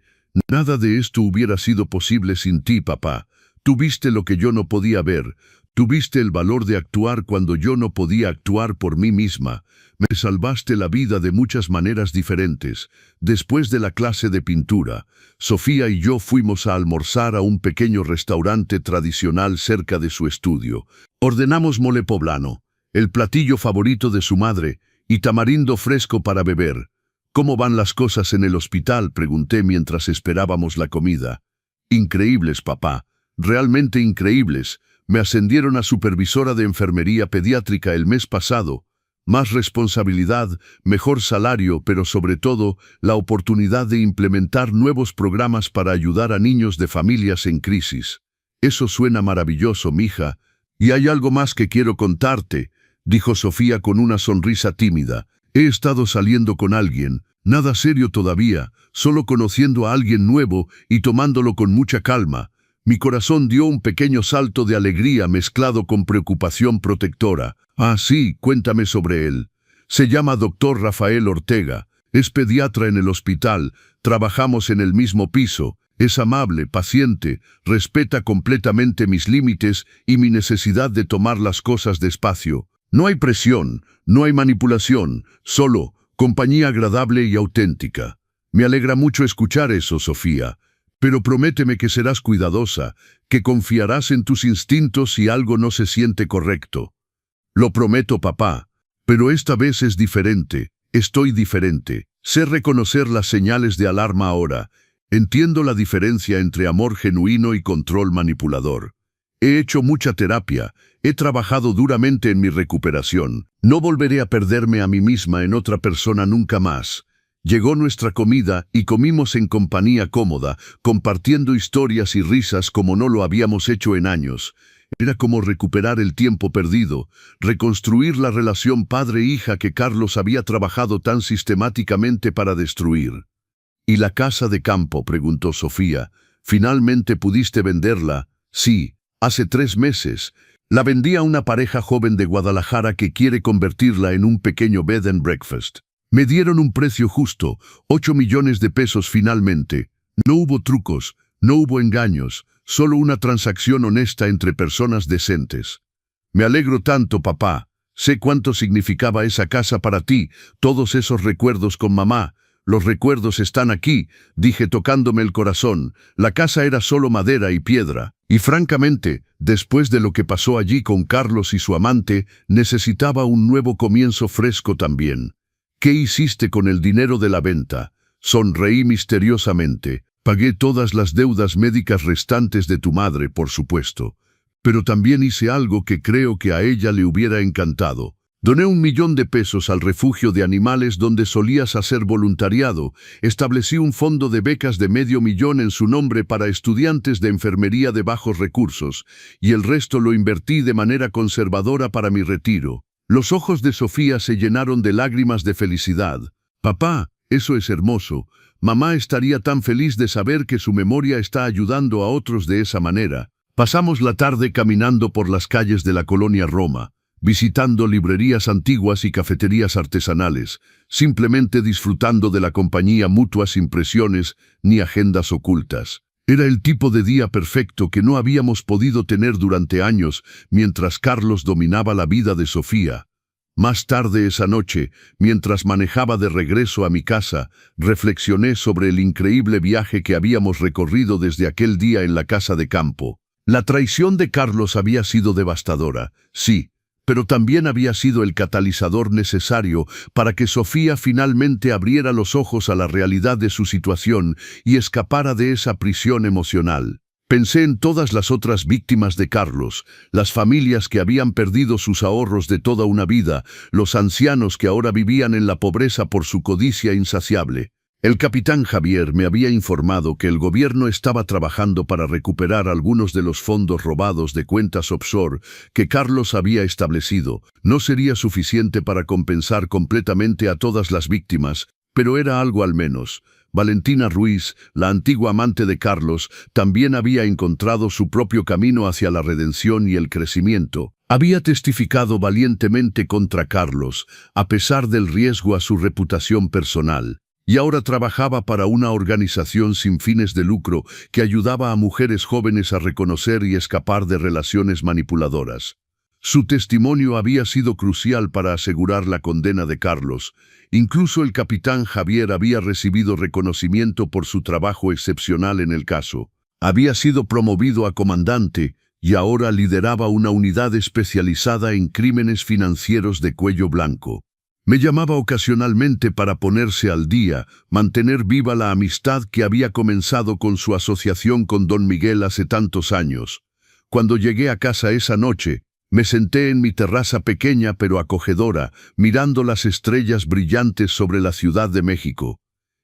Speaker 1: Nada de esto hubiera sido posible sin ti, papá. Tuviste lo que yo no podía ver. Tuviste el valor de actuar cuando yo no podía actuar por mí misma. Me salvaste la vida de muchas maneras diferentes. Después de la clase de pintura, Sofía y yo fuimos a almorzar a un pequeño restaurante tradicional cerca de su estudio. Ordenamos mole poblano, el platillo favorito de su madre, y tamarindo fresco para beber. ¿Cómo van las cosas en el hospital?, pregunté mientras esperábamos la comida. Increíbles, papá. Realmente increíbles. Me ascendieron a supervisora de enfermería pediátrica el mes pasado. Más responsabilidad, mejor salario, pero sobre todo, la oportunidad de implementar nuevos programas para ayudar a niños de familias en crisis. Eso suena maravilloso, mija. Y hay algo más que quiero contarte, dijo Sofía con una sonrisa tímida. He estado saliendo con alguien, nada serio todavía, solo conociendo a alguien nuevo y tomándolo con mucha calma. Mi corazón dio un pequeño salto de alegría mezclado con preocupación protectora. Ah, sí, cuéntame sobre él. Se llama Dr. Rafael Ortega, es pediatra en el hospital, trabajamos en el mismo piso, es amable, paciente, respeta completamente mis límites y mi necesidad de tomar las cosas despacio. No hay presión, no hay manipulación, solo compañía agradable y auténtica. Me alegra mucho escuchar eso, Sofía. Pero prométeme que serás cuidadosa, que confiarás en tus instintos si algo no se siente correcto. Lo prometo, papá, pero esta vez es diferente, estoy diferente. Sé reconocer las señales de alarma ahora. Entiendo la diferencia entre amor genuino y control manipulador. He hecho mucha terapia, he trabajado duramente en mi recuperación. No volveré a perderme a mí misma en otra persona nunca más. Llegó nuestra comida y comimos en compañía cómoda, compartiendo historias y risas como no lo habíamos hecho en años. Era como recuperar el tiempo perdido, reconstruir la relación padre-hija que Carlos había trabajado tan sistemáticamente para destruir. ¿Y la casa de campo?, preguntó Sofía. ¿Finalmente pudiste venderla? Sí, hace 3 meses. La vendí a una pareja joven de Guadalajara que quiere convertirla en un pequeño bed and breakfast. Me dieron un precio justo, 8 millones de pesos finalmente. No hubo trucos, no hubo engaños, solo una transacción honesta entre personas decentes. Me alegro tanto, papá. Sé cuánto significaba esa casa para ti, todos esos recuerdos con mamá. Los recuerdos están aquí, dije tocándome el corazón. La casa era solo madera y piedra. Y francamente, después de lo que pasó allí con Carlos y su amante, necesitaba un nuevo comienzo fresco también. ¿Qué hiciste con el dinero de la venta? Sonreí misteriosamente. Pagué todas las deudas médicas restantes de tu madre, por supuesto. Pero también hice algo que creo que a ella le hubiera encantado. Doné 1 millón de pesos al refugio de animales donde solías hacer voluntariado. Establecí un fondo de becas de $500,000 en su nombre para estudiantes de enfermería de bajos recursos, y el resto lo invertí de manera conservadora para mi retiro. Los ojos de Sofía se llenaron de lágrimas de felicidad. Papá, eso es hermoso. Mamá estaría tan feliz de saber que su memoria está ayudando a otros de esa manera. Pasamos la tarde caminando por las calles de la colonia Roma, visitando librerías antiguas y cafeterías artesanales, simplemente disfrutando de la compañía mutua sin presiones ni agendas ocultas. Era el tipo de día perfecto que no habíamos podido tener durante años mientras Carlos dominaba la vida de Sofía. Más tarde esa noche, mientras manejaba de regreso a mi casa, reflexioné sobre el increíble viaje que habíamos recorrido desde aquel día en la casa de campo. La traición de Carlos había sido devastadora, sí, pero también había sido el catalizador necesario para que Sofía finalmente abriera los ojos a la realidad de su situación y escapara de esa prisión emocional. Pensé en todas las otras víctimas de Carlos, las familias que habían perdido sus ahorros de toda una vida, los ancianos que ahora vivían en la pobreza por su codicia insaciable. El capitán Javier me había informado que el gobierno estaba trabajando para recuperar algunos de los fondos robados de cuentas offshore que Carlos había establecido. No sería suficiente para compensar completamente a todas las víctimas, pero era algo al menos. Valentina Ruiz, la antigua amante de Carlos, también había encontrado su propio camino hacia la redención y el crecimiento. Había testificado valientemente contra Carlos, a pesar del riesgo a su reputación personal, y ahora trabajaba para una organización sin fines de lucro que ayudaba a mujeres jóvenes a reconocer y escapar de relaciones manipuladoras. Su testimonio había sido crucial para asegurar la condena de Carlos. Incluso el capitán Javier había recibido reconocimiento por su trabajo excepcional en el caso. Había sido promovido a comandante y ahora lideraba una unidad especializada en crímenes financieros de cuello blanco. Me llamaba ocasionalmente para ponerse al día, mantener viva la amistad que había comenzado con su asociación con don Miguel hace tantos años. Cuando llegué a casa esa noche, me senté en mi terraza pequeña pero acogedora, mirando las estrellas brillantes sobre la Ciudad de México.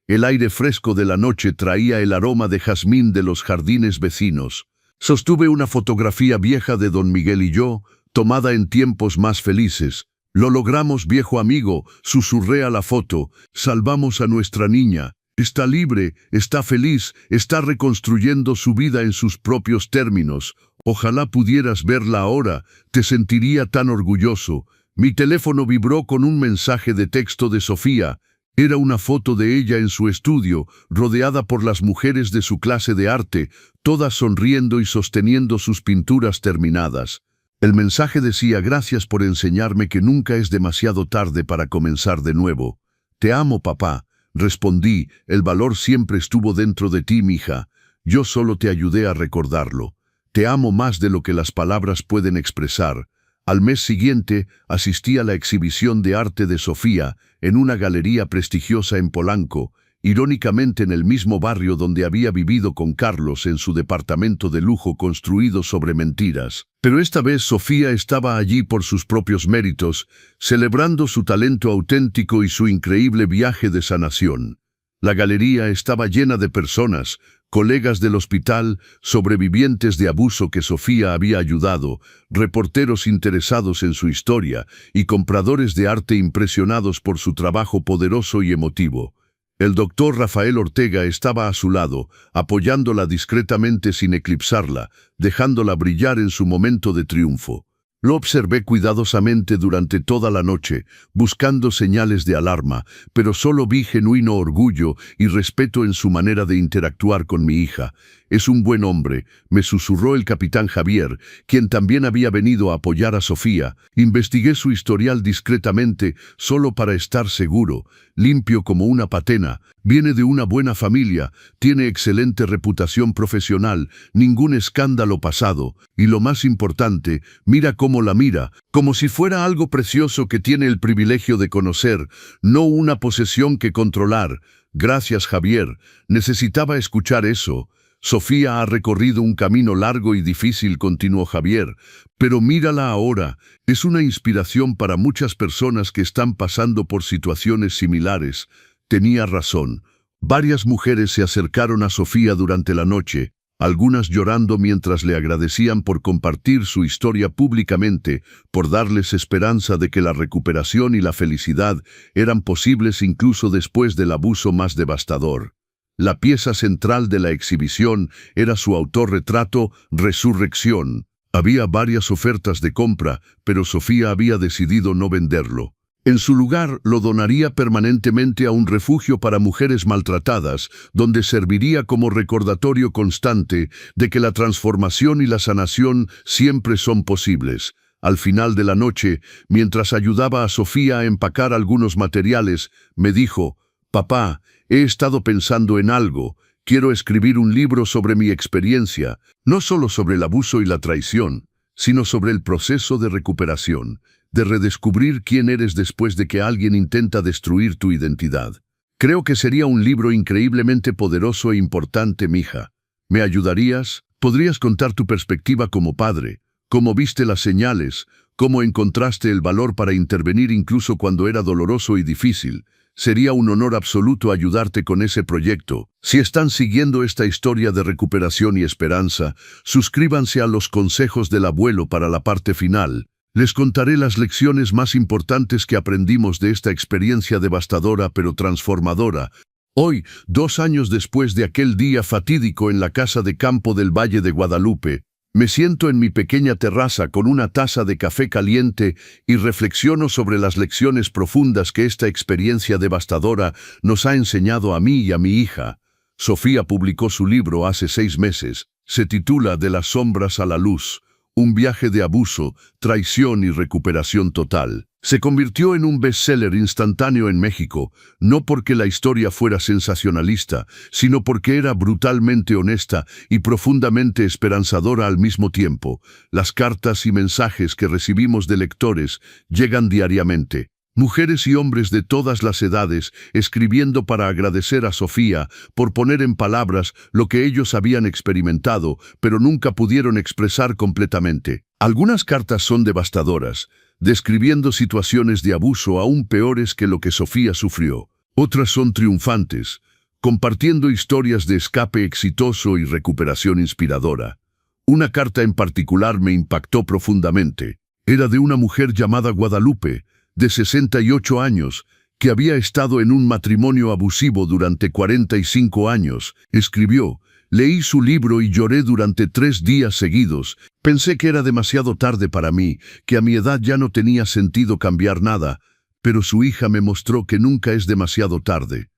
Speaker 1: El aire fresco de la noche traía el aroma de jazmín de los jardines vecinos. Sostuve una fotografía vieja de don Miguel y yo, tomada en tiempos más felices. «Lo logramos, viejo amigo», susurré a la foto. «Salvamos a nuestra niña. Está libre, está feliz, está reconstruyendo su vida en sus propios términos. Ojalá pudieras verla ahora, te sentiría tan orgulloso». Mi teléfono vibró con un mensaje de texto de Sofía. Era una foto de ella en su estudio, rodeada por las mujeres de su clase de arte, todas sonriendo y sosteniendo sus pinturas terminadas. El mensaje decía: «Gracias por enseñarme que nunca es demasiado tarde para comenzar de nuevo». «Te amo, papá», respondí. «El valor siempre estuvo dentro de ti, mija. Yo solo te ayudé a recordarlo. Te amo más de lo que las palabras pueden expresar». Al mes siguiente asistí a la exhibición de arte de Sofía en una galería prestigiosa en Polanco, irónicamente en el mismo barrio donde había vivido con Carlos en su departamento de lujo construido sobre mentiras. Pero esta vez Sofía estaba allí por sus propios méritos, celebrando su talento auténtico y su increíble viaje de sanación. La galería estaba llena de personas, colegas del hospital, sobrevivientes de abuso que Sofía había ayudado, reporteros interesados en su historia y compradores de arte impresionados por su trabajo poderoso y emotivo. El doctor Rafael Ortega estaba a su lado, apoyándola discretamente sin eclipsarla, dejándola brillar en su momento de triunfo. Lo observé cuidadosamente durante toda la noche, buscando señales de alarma, pero solo vi genuino orgullo y respeto en su manera de interactuar con mi hija. «Es un buen hombre», me susurró el capitán Javier, quien también había venido a apoyar a Sofía. Investigué su historial discretamente, solo para estar seguro. Limpio como una patena, viene de una buena familia, tiene excelente reputación profesional, ningún escándalo pasado, y lo más importante, mira cómo la mira, como si fuera algo precioso que tiene el privilegio de conocer, no una posesión que controlar. «Gracias, Javier, necesitaba escuchar eso». «Sofía ha recorrido un camino largo y difícil», continuó Javier, «pero mírala ahora, es una inspiración para muchas personas que están pasando por situaciones similares». Tenía razón. Varias mujeres se acercaron a Sofía durante la noche, algunas llorando mientras le agradecían por compartir su historia públicamente, por darles esperanza de que la recuperación y la felicidad eran posibles incluso después del abuso más devastador. La pieza central de la exhibición era su autorretrato Resurrección. Había varias ofertas de compra, pero Sofía había decidido no venderlo. En su lugar, lo donaría permanentemente a un refugio para mujeres maltratadas, donde serviría como recordatorio constante de que la transformación y la sanación siempre son posibles. Al final de la noche, mientras ayudaba a Sofía a empacar algunos materiales, me dijo: «Papá, he estado pensando en algo. Quiero escribir un libro sobre mi experiencia, no solo sobre el abuso y la traición, sino sobre el proceso de recuperación, de redescubrir quién eres después de que alguien intenta destruir tu identidad. Creo que sería un libro increíblemente poderoso e importante, mija. ¿Me ayudarías? Podrías contar tu perspectiva como padre, cómo viste las señales, cómo encontraste el valor para intervenir incluso cuando era doloroso y difícil. Sería un honor absoluto ayudarte con ese proyecto. Si están siguiendo esta historia de recuperación y esperanza, suscríbanse a los consejos del abuelo para la parte final. Les contaré las lecciones más importantes que aprendimos de esta experiencia devastadora pero transformadora. Hoy, 2 años después de aquel día fatídico en la casa de campo del Valle de Guadalupe, Me siento en mi pequeña terraza con una taza de café caliente y reflexiono sobre las lecciones profundas que esta experiencia devastadora nos ha enseñado a mí y a mi hija. Sofía publicó su libro hace 6 meses. Se titula De las sombras a la luz, un viaje de abuso, traición y recuperación total. Se convirtió en un bestseller instantáneo en México, no porque la historia fuera sensacionalista, sino porque era brutalmente honesta y profundamente esperanzadora al mismo tiempo. Las cartas y mensajes que recibimos de lectores llegan diariamente. Mujeres y hombres de todas las edades escribiendo para agradecer a Sofía por poner en palabras lo que ellos habían experimentado, pero nunca pudieron expresar completamente. Algunas cartas son devastadoras, describiendo situaciones de abuso aún peores que lo que Sofía sufrió. Otras son triunfantes, compartiendo historias de escape exitoso y recuperación inspiradora. Una carta en particular me impactó profundamente. Era de una mujer llamada Guadalupe, de 68 años, que había estado en un matrimonio abusivo durante 45 años. Escribió: «Leí su libro y lloré durante 3 días seguidos. Pensé que era demasiado tarde para mí, que a mi edad ya no tenía sentido cambiar nada, pero su hija me mostró que nunca es demasiado tarde».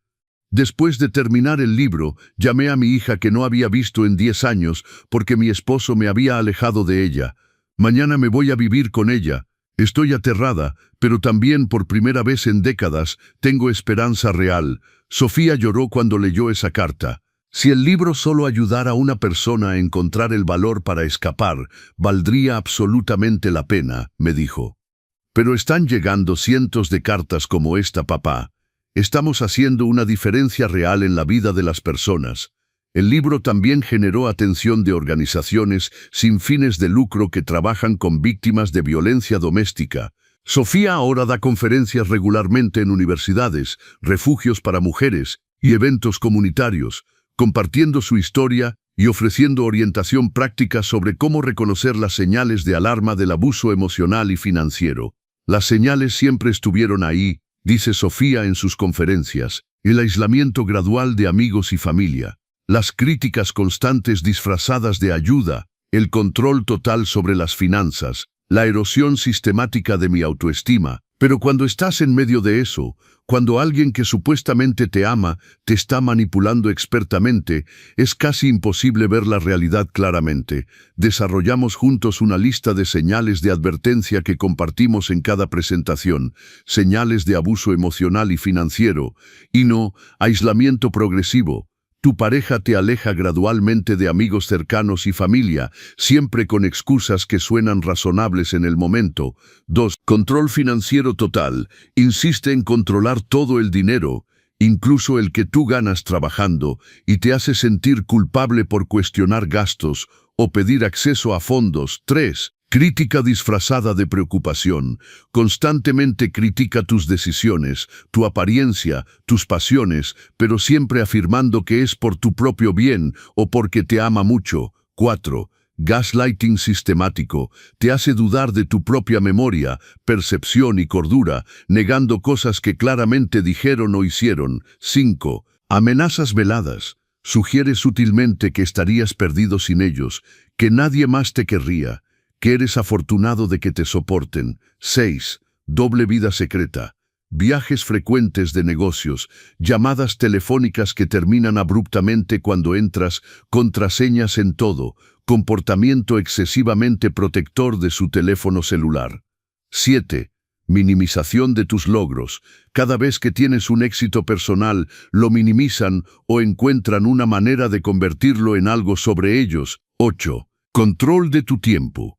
Speaker 1: Después de terminar el libro, llamé a mi hija que no había visto en 10 años porque mi esposo me había alejado de ella. «Mañana me voy a vivir con ella. Estoy aterrada, pero también por primera vez en décadas tengo esperanza real». Sofía lloró cuando leyó esa carta. Si el libro solo ayudara a una persona a encontrar el valor para escapar, valdría absolutamente la pena, me dijo. Pero están llegando cientos de cartas como esta, papá. Estamos haciendo una diferencia real en la vida de las personas. El libro también generó atención de organizaciones sin fines de lucro que trabajan con víctimas de violencia doméstica. Sofía ahora da conferencias regularmente en universidades, refugios para mujeres y eventos comunitarios, compartiendo su historia y ofreciendo orientación práctica sobre cómo reconocer las señales de alarma del abuso emocional y financiero. Las señales siempre estuvieron ahí, dice Sofía en sus conferencias: el aislamiento gradual de amigos y familia, las críticas constantes disfrazadas de ayuda, el control total sobre las finanzas, la erosión sistemática de mi autoestima. Pero cuando estás en medio de eso, cuando alguien que supuestamente te ama te está manipulando expertamente, es casi imposible ver la realidad claramente. Desarrollamos juntos una lista de señales de advertencia que compartimos en cada presentación. Señales de abuso emocional y financiero. Y no, aislamiento progresivo. Tu pareja te aleja gradualmente de amigos cercanos y familia, siempre con excusas que suenan razonables en el momento. 2. Control financiero total. Insiste en controlar todo el dinero, incluso el que tú ganas trabajando, y te hace sentir culpable por cuestionar gastos o pedir acceso a fondos. 3. Crítica disfrazada de preocupación. Constantemente critica tus decisiones, tu apariencia, tus pasiones, pero siempre afirmando que es por tu propio bien o porque te ama mucho. 4. Gaslighting sistemático. Te hace dudar de tu propia memoria, percepción y cordura, negando cosas que claramente dijeron o hicieron. 5. Amenazas veladas. Sugiere sutilmente que estarías perdido sin ellos, que nadie más te querría, que eres afortunado de que te soporten. 6. Doble vida secreta. Viajes frecuentes de negocios, llamadas telefónicas que terminan abruptamente cuando entras, contraseñas en todo, comportamiento excesivamente protector de su teléfono celular. 7. Minimización de tus logros. Cada vez que tienes un éxito personal, lo minimizan o encuentran una manera de convertirlo en algo sobre ellos. 8. Control de tu tiempo.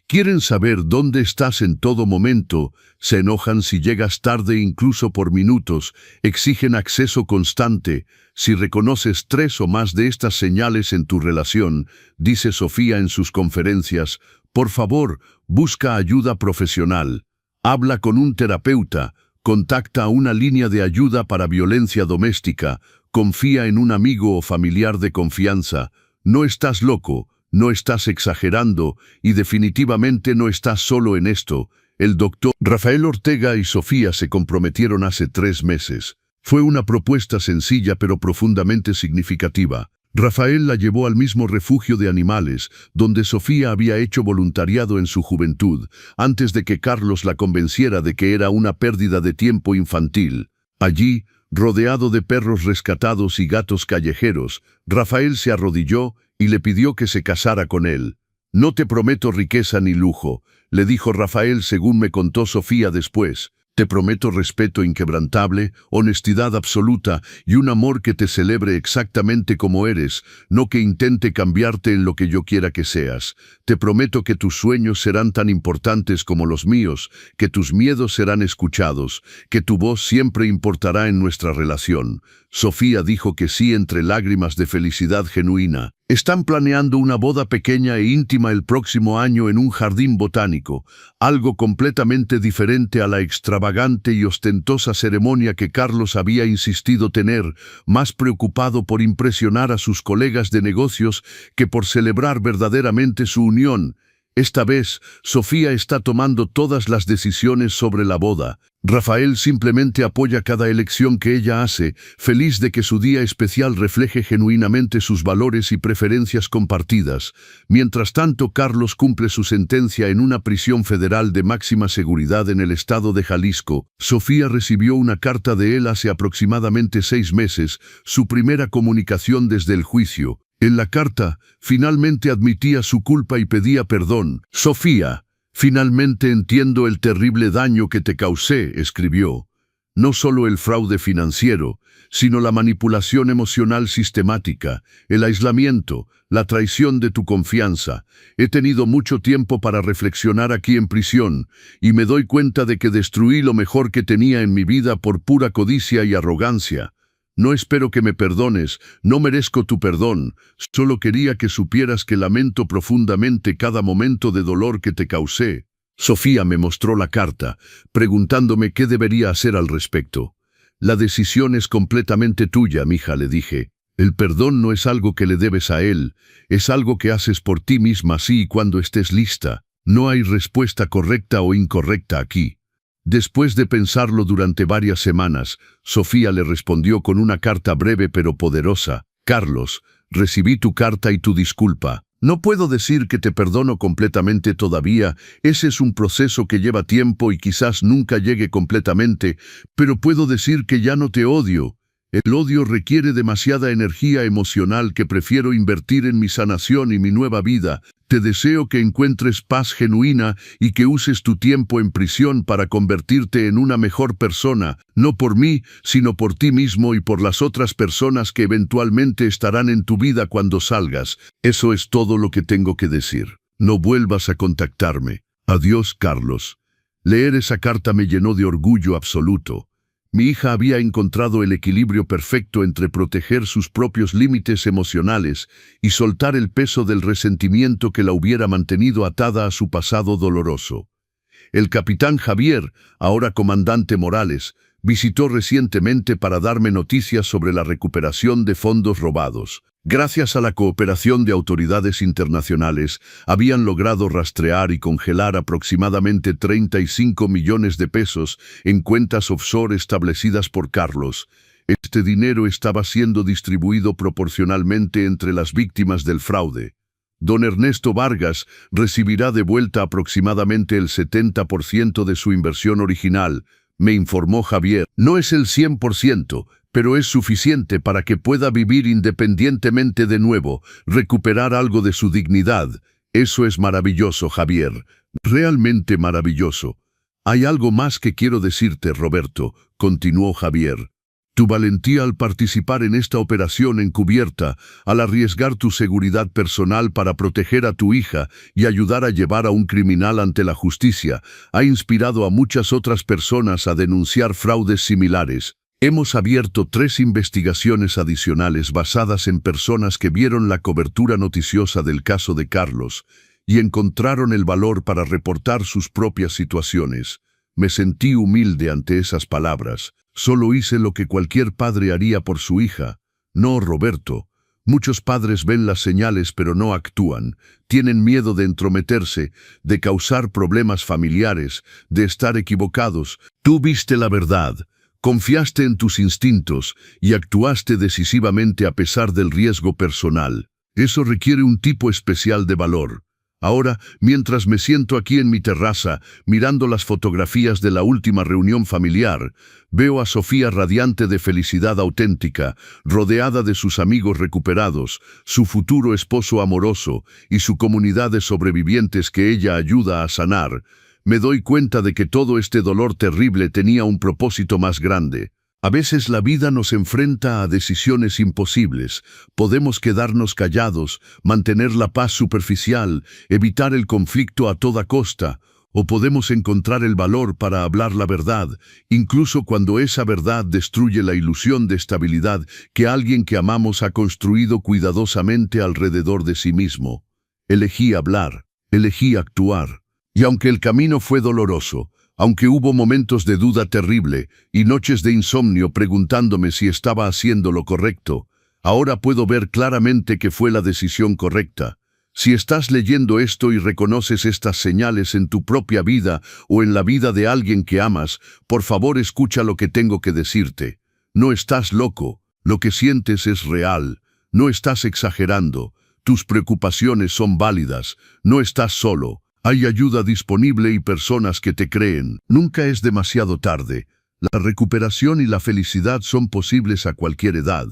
Speaker 1: Quieren saber dónde estás en todo momento, se enojan si llegas tarde incluso por minutos, exigen acceso constante. Si reconoces 3 o más de estas señales en tu relación, dice Sofía en sus conferencias, por favor, busca ayuda profesional. Habla con un terapeuta, contacta a una línea de ayuda para violencia doméstica, confía en un amigo o familiar de confianza. No estás loco. No estás exagerando y definitivamente no estás solo en esto. El doctor Rafael Ortega y Sofía se comprometieron hace 3 meses. Fue una propuesta sencilla pero profundamente significativa. Rafael la llevó al mismo refugio de animales, donde Sofía había hecho voluntariado en su juventud, antes de que Carlos la convenciera de que era una pérdida de tiempo infantil. Allí, rodeado de perros rescatados y gatos callejeros, Rafael se arrodilló y le pidió que se casara con él. «No te prometo riqueza ni lujo», le dijo Rafael según me contó Sofía después. «Te prometo respeto inquebrantable, honestidad absoluta y un amor que te celebre exactamente como eres, no que intente cambiarte en lo que yo quiera que seas. Te prometo que tus sueños serán tan importantes como los míos, que tus miedos serán escuchados, que tu voz siempre importará en nuestra relación». Sofía dijo que sí entre lágrimas de felicidad genuina. Están planeando una boda pequeña e íntima el próximo año en un jardín botánico, algo completamente diferente a la extravagante y ostentosa ceremonia que Carlos había insistido tener, más preocupado por impresionar a sus colegas de negocios que por celebrar verdaderamente su unión. Esta vez, Sofía está tomando todas las decisiones sobre la boda. Rafael simplemente apoya cada elección que ella hace, feliz de que su día especial refleje genuinamente sus valores y preferencias compartidas. Mientras tanto, Carlos cumple su sentencia en una prisión federal de máxima seguridad en el estado de Jalisco. Sofía recibió una carta de él hace aproximadamente 6 meses, su primera comunicación desde el juicio. En la carta, finalmente admitía su culpa y pedía perdón. «Sofía, finalmente entiendo el terrible daño que te causé», escribió. «No solo el fraude financiero, sino la manipulación emocional sistemática, el aislamiento, la traición de tu confianza. He tenido mucho tiempo para reflexionar aquí en prisión, y me doy cuenta de que destruí lo mejor que tenía en mi vida por pura codicia y arrogancia. No espero que me perdones, no merezco tu perdón, solo quería que supieras que lamento profundamente cada momento de dolor que te causé». Sofía me mostró la carta, preguntándome qué debería hacer al respecto. «La decisión es completamente tuya, mija», le dije. «El perdón no es algo que le debes a él, es algo que haces por ti misma si y cuando estés lista. No hay respuesta correcta o incorrecta aquí». Después de pensarlo durante varias semanas, Sofía le respondió con una carta breve pero poderosa. «Carlos, recibí tu carta y tu disculpa. No puedo decir que te perdono completamente todavía, ese es un proceso que lleva tiempo y quizás nunca llegue completamente, pero puedo decir que ya no te odio. El odio requiere demasiada energía emocional que prefiero invertir en mi sanación y mi nueva vida. Te deseo que encuentres paz genuina y que uses tu tiempo en prisión para convertirte en una mejor persona, no por mí, sino por ti mismo y por las otras personas que eventualmente estarán en tu vida cuando salgas. Eso es todo lo que tengo que decir. No vuelvas a contactarme. Adiós, Carlos». Leer esa carta me llenó de orgullo absoluto. Mi hija había encontrado el equilibrio perfecto entre proteger sus propios límites emocionales y soltar el peso del resentimiento que la hubiera mantenido atada a su pasado doloroso. El capitán Javier, ahora comandante Morales, visitó recientemente para darme noticias sobre la recuperación de fondos robados. Gracias a la cooperación de autoridades internacionales, habían logrado rastrear y congelar aproximadamente 35 millones de pesos en cuentas offshore establecidas por Carlos. Este dinero estaba siendo distribuido proporcionalmente entre las víctimas del fraude. Don Ernesto Vargas recibirá de vuelta aproximadamente el 70% de su inversión original, me informó Javier. No es el 100%, pero es suficiente para que pueda vivir independientemente de nuevo, recuperar algo de su dignidad. Eso es maravilloso, Javier, realmente maravilloso. Hay algo más que quiero decirte, Roberto, continuó Javier. Tu valentía al participar en esta operación encubierta, al arriesgar tu seguridad personal para proteger a tu hija y ayudar a llevar a un criminal ante la justicia, ha inspirado a muchas otras personas a denunciar fraudes similares. Hemos abierto 3 investigaciones adicionales basadas en personas que vieron la cobertura noticiosa del caso de Carlos y encontraron el valor para reportar sus propias situaciones. Me sentí humilde ante esas palabras. Solo hice lo que cualquier padre haría por su hija. No, Roberto. Muchos padres ven las señales pero no actúan. Tienen miedo de entrometerse, de causar problemas familiares, de estar equivocados. Tú viste la verdad. Confiaste en tus instintos y actuaste decisivamente a pesar del riesgo personal. Eso requiere un tipo especial de valor. Ahora, mientras me siento aquí en mi terraza, mirando las fotografías de la última reunión familiar, veo a Sofía radiante de felicidad auténtica, rodeada de sus amigos recuperados, su futuro esposo amoroso y su comunidad de sobrevivientes que ella ayuda a sanar. Me doy cuenta de que todo este dolor terrible tenía un propósito más grande. A veces la vida nos enfrenta a decisiones imposibles. Podemos quedarnos callados, mantener la paz superficial, evitar el conflicto a toda costa, o podemos encontrar el valor para hablar la verdad, incluso cuando esa verdad destruye la ilusión de estabilidad que alguien que amamos ha construido cuidadosamente alrededor de sí mismo. Elegí hablar, elegí actuar. Y aunque el camino fue doloroso, aunque hubo momentos de duda terrible y noches de insomnio preguntándome si estaba haciendo lo correcto, ahora puedo ver claramente que fue la decisión correcta. Si estás leyendo esto y reconoces estas señales en tu propia vida o en la vida de alguien que amas, por favor escucha lo que tengo que decirte. No estás loco, lo que sientes es real, no estás exagerando, tus preocupaciones son válidas, no estás solo. Hay ayuda disponible y personas que te creen. Nunca es demasiado tarde. La recuperación y la felicidad son posibles a cualquier edad.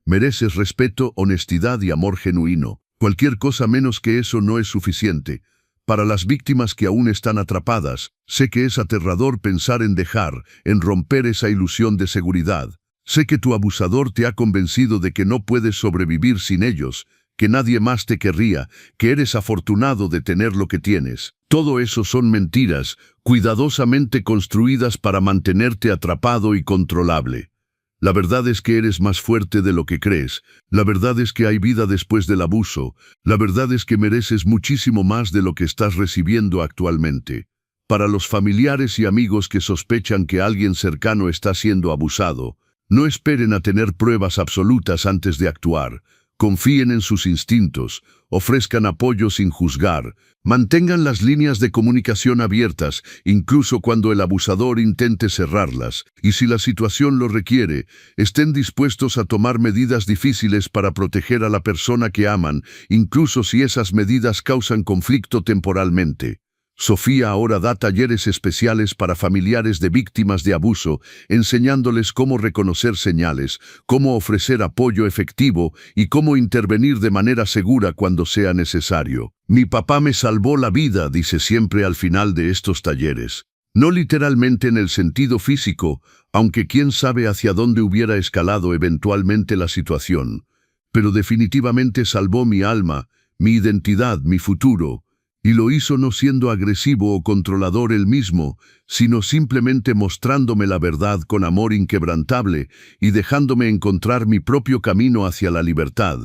Speaker 1: Mereces respeto, honestidad y amor genuino. Cualquier cosa menos que eso no es suficiente. Para las víctimas que aún están atrapadas, sé que es aterrador pensar en dejar, en romper esa ilusión de seguridad. Sé que tu abusador te ha convencido de que no puedes sobrevivir sin ellos, que nadie más te querría, que eres afortunado de tener lo que tienes. Todo eso son mentiras, cuidadosamente construidas para mantenerte atrapado y controlable. La verdad es que eres más fuerte de lo que crees. La verdad es que hay vida después del abuso. La verdad es que mereces muchísimo más de lo que estás recibiendo actualmente. Para los familiares y amigos que sospechan que alguien cercano está siendo abusado, no esperen a tener pruebas absolutas antes de actuar. Confíen en sus instintos, ofrezcan apoyo sin juzgar, mantengan las líneas de comunicación abiertas, incluso cuando el abusador intente cerrarlas, y si la situación lo requiere, estén dispuestos a tomar medidas difíciles para proteger a la persona que aman, incluso si esas medidas causan conflicto temporalmente. Sofía ahora da talleres especiales para familiares de víctimas de abuso, enseñándoles cómo reconocer señales, cómo ofrecer apoyo efectivo y cómo intervenir de manera segura cuando sea necesario. Mi papá me salvó la vida, dice siempre al final de estos talleres. No literalmente en el sentido físico, aunque quién sabe hacia dónde hubiera escalado eventualmente la situación, pero definitivamente salvó mi alma, mi identidad, mi futuro. Y lo hizo no siendo agresivo o controlador él mismo, sino simplemente mostrándome la verdad con amor inquebrantable y dejándome encontrar mi propio camino hacia la libertad.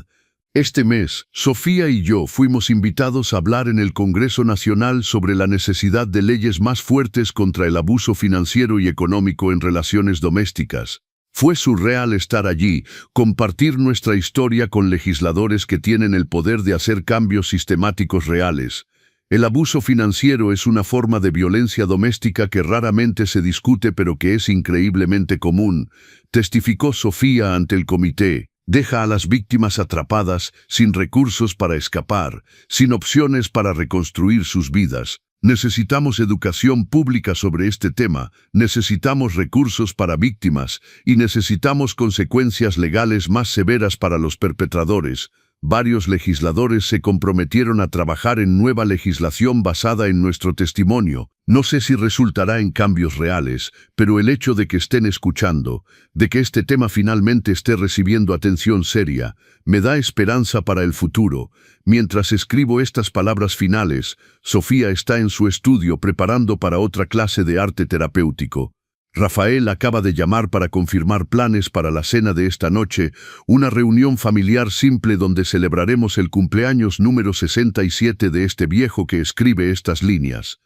Speaker 1: Este mes, Sofía y yo fuimos invitados a hablar en el Congreso Nacional sobre la necesidad de leyes más fuertes contra el abuso financiero y económico en relaciones domésticas. Fue surreal estar allí, compartir nuestra historia con legisladores que tienen el poder de hacer cambios sistemáticos reales. El abuso financiero es una forma de violencia doméstica que raramente se discute pero que es increíblemente común, testificó Sofía ante el comité. Deja a las víctimas atrapadas, sin recursos para escapar, sin opciones para reconstruir sus vidas. Necesitamos educación pública sobre este tema, necesitamos recursos para víctimas y necesitamos consecuencias legales más severas para los perpetradores. Varios legisladores se comprometieron a trabajar en nueva legislación basada en nuestro testimonio. No sé si resultará en cambios reales, pero el hecho de que estén escuchando, de que este tema finalmente esté recibiendo atención seria, me da esperanza para el futuro. Mientras escribo estas palabras finales, Sofía está en su estudio preparando para otra clase de arte terapéutico. Rafael acaba de llamar para confirmar planes para la cena de esta noche, una reunión familiar simple donde celebraremos el cumpleaños número 67 de este viejo que escribe estas líneas.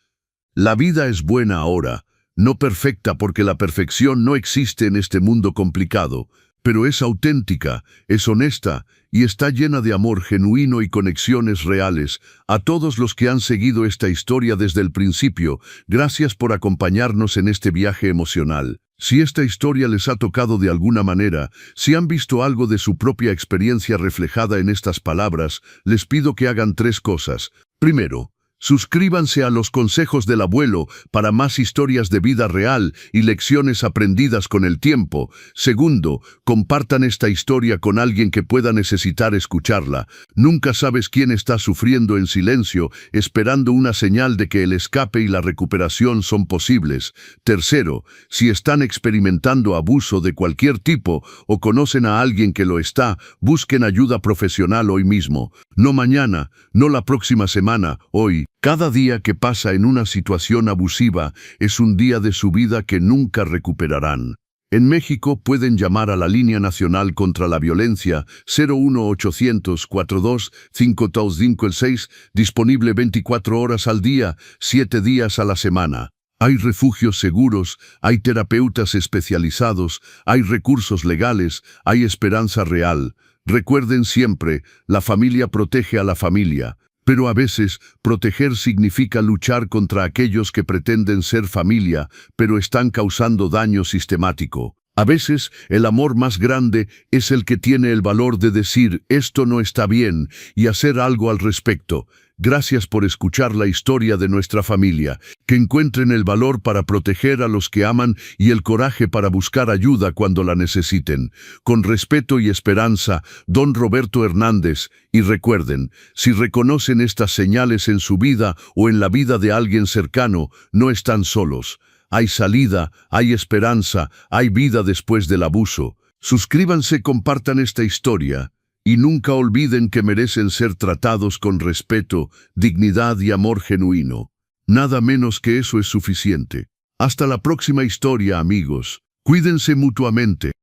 Speaker 1: La vida es buena ahora, no perfecta porque la perfección no existe en este mundo complicado, pero es auténtica, es honesta y está llena de amor genuino y conexiones reales. A todos los que han seguido esta historia desde el principio, gracias por acompañarnos en este viaje emocional. Si esta historia les ha tocado de alguna manera, si han visto algo de su propia experiencia reflejada en estas palabras, les pido que hagan 3 cosas. Primero, suscríbanse a los consejos del abuelo para más historias de vida real y lecciones aprendidas con el tiempo. Segundo, compartan esta historia con alguien que pueda necesitar escucharla. Nunca sabes quién está sufriendo en silencio, esperando una señal de que el escape y la recuperación son posibles. Tercero, si están experimentando abuso de cualquier tipo o conocen a alguien que lo está, busquen ayuda profesional hoy mismo. No mañana, no la próxima semana, hoy. Cada día que pasa en una situación abusiva es un día de su vida que nunca recuperarán. En México pueden llamar a la Línea Nacional contra la Violencia 01800-42-525-6, disponible 24 horas al día, 7 días a la semana. Hay refugios seguros, hay terapeutas especializados, hay recursos legales, hay esperanza real. Recuerden siempre, la familia protege a la familia. Pero a veces, proteger significa luchar contra aquellos que pretenden ser familia, pero están causando daño sistemático. A veces, el amor más grande es el que tiene el valor de decir «esto no está bien» y hacer algo al respecto. Gracias por escuchar la historia de nuestra familia. Que encuentren el valor para proteger a los que aman y el coraje para buscar ayuda cuando la necesiten. Con respeto y esperanza, Don Roberto Hernández. Y recuerden, si reconocen estas señales en su vida o en la vida de alguien cercano, no están solos. Hay salida, hay esperanza, hay vida después del abuso. Suscríbanse, compartan esta historia. Y nunca olviden que merecen ser tratados con respeto, dignidad y amor genuino. Nada menos que eso es suficiente. Hasta la próxima historia, amigos. Cuídense mutuamente.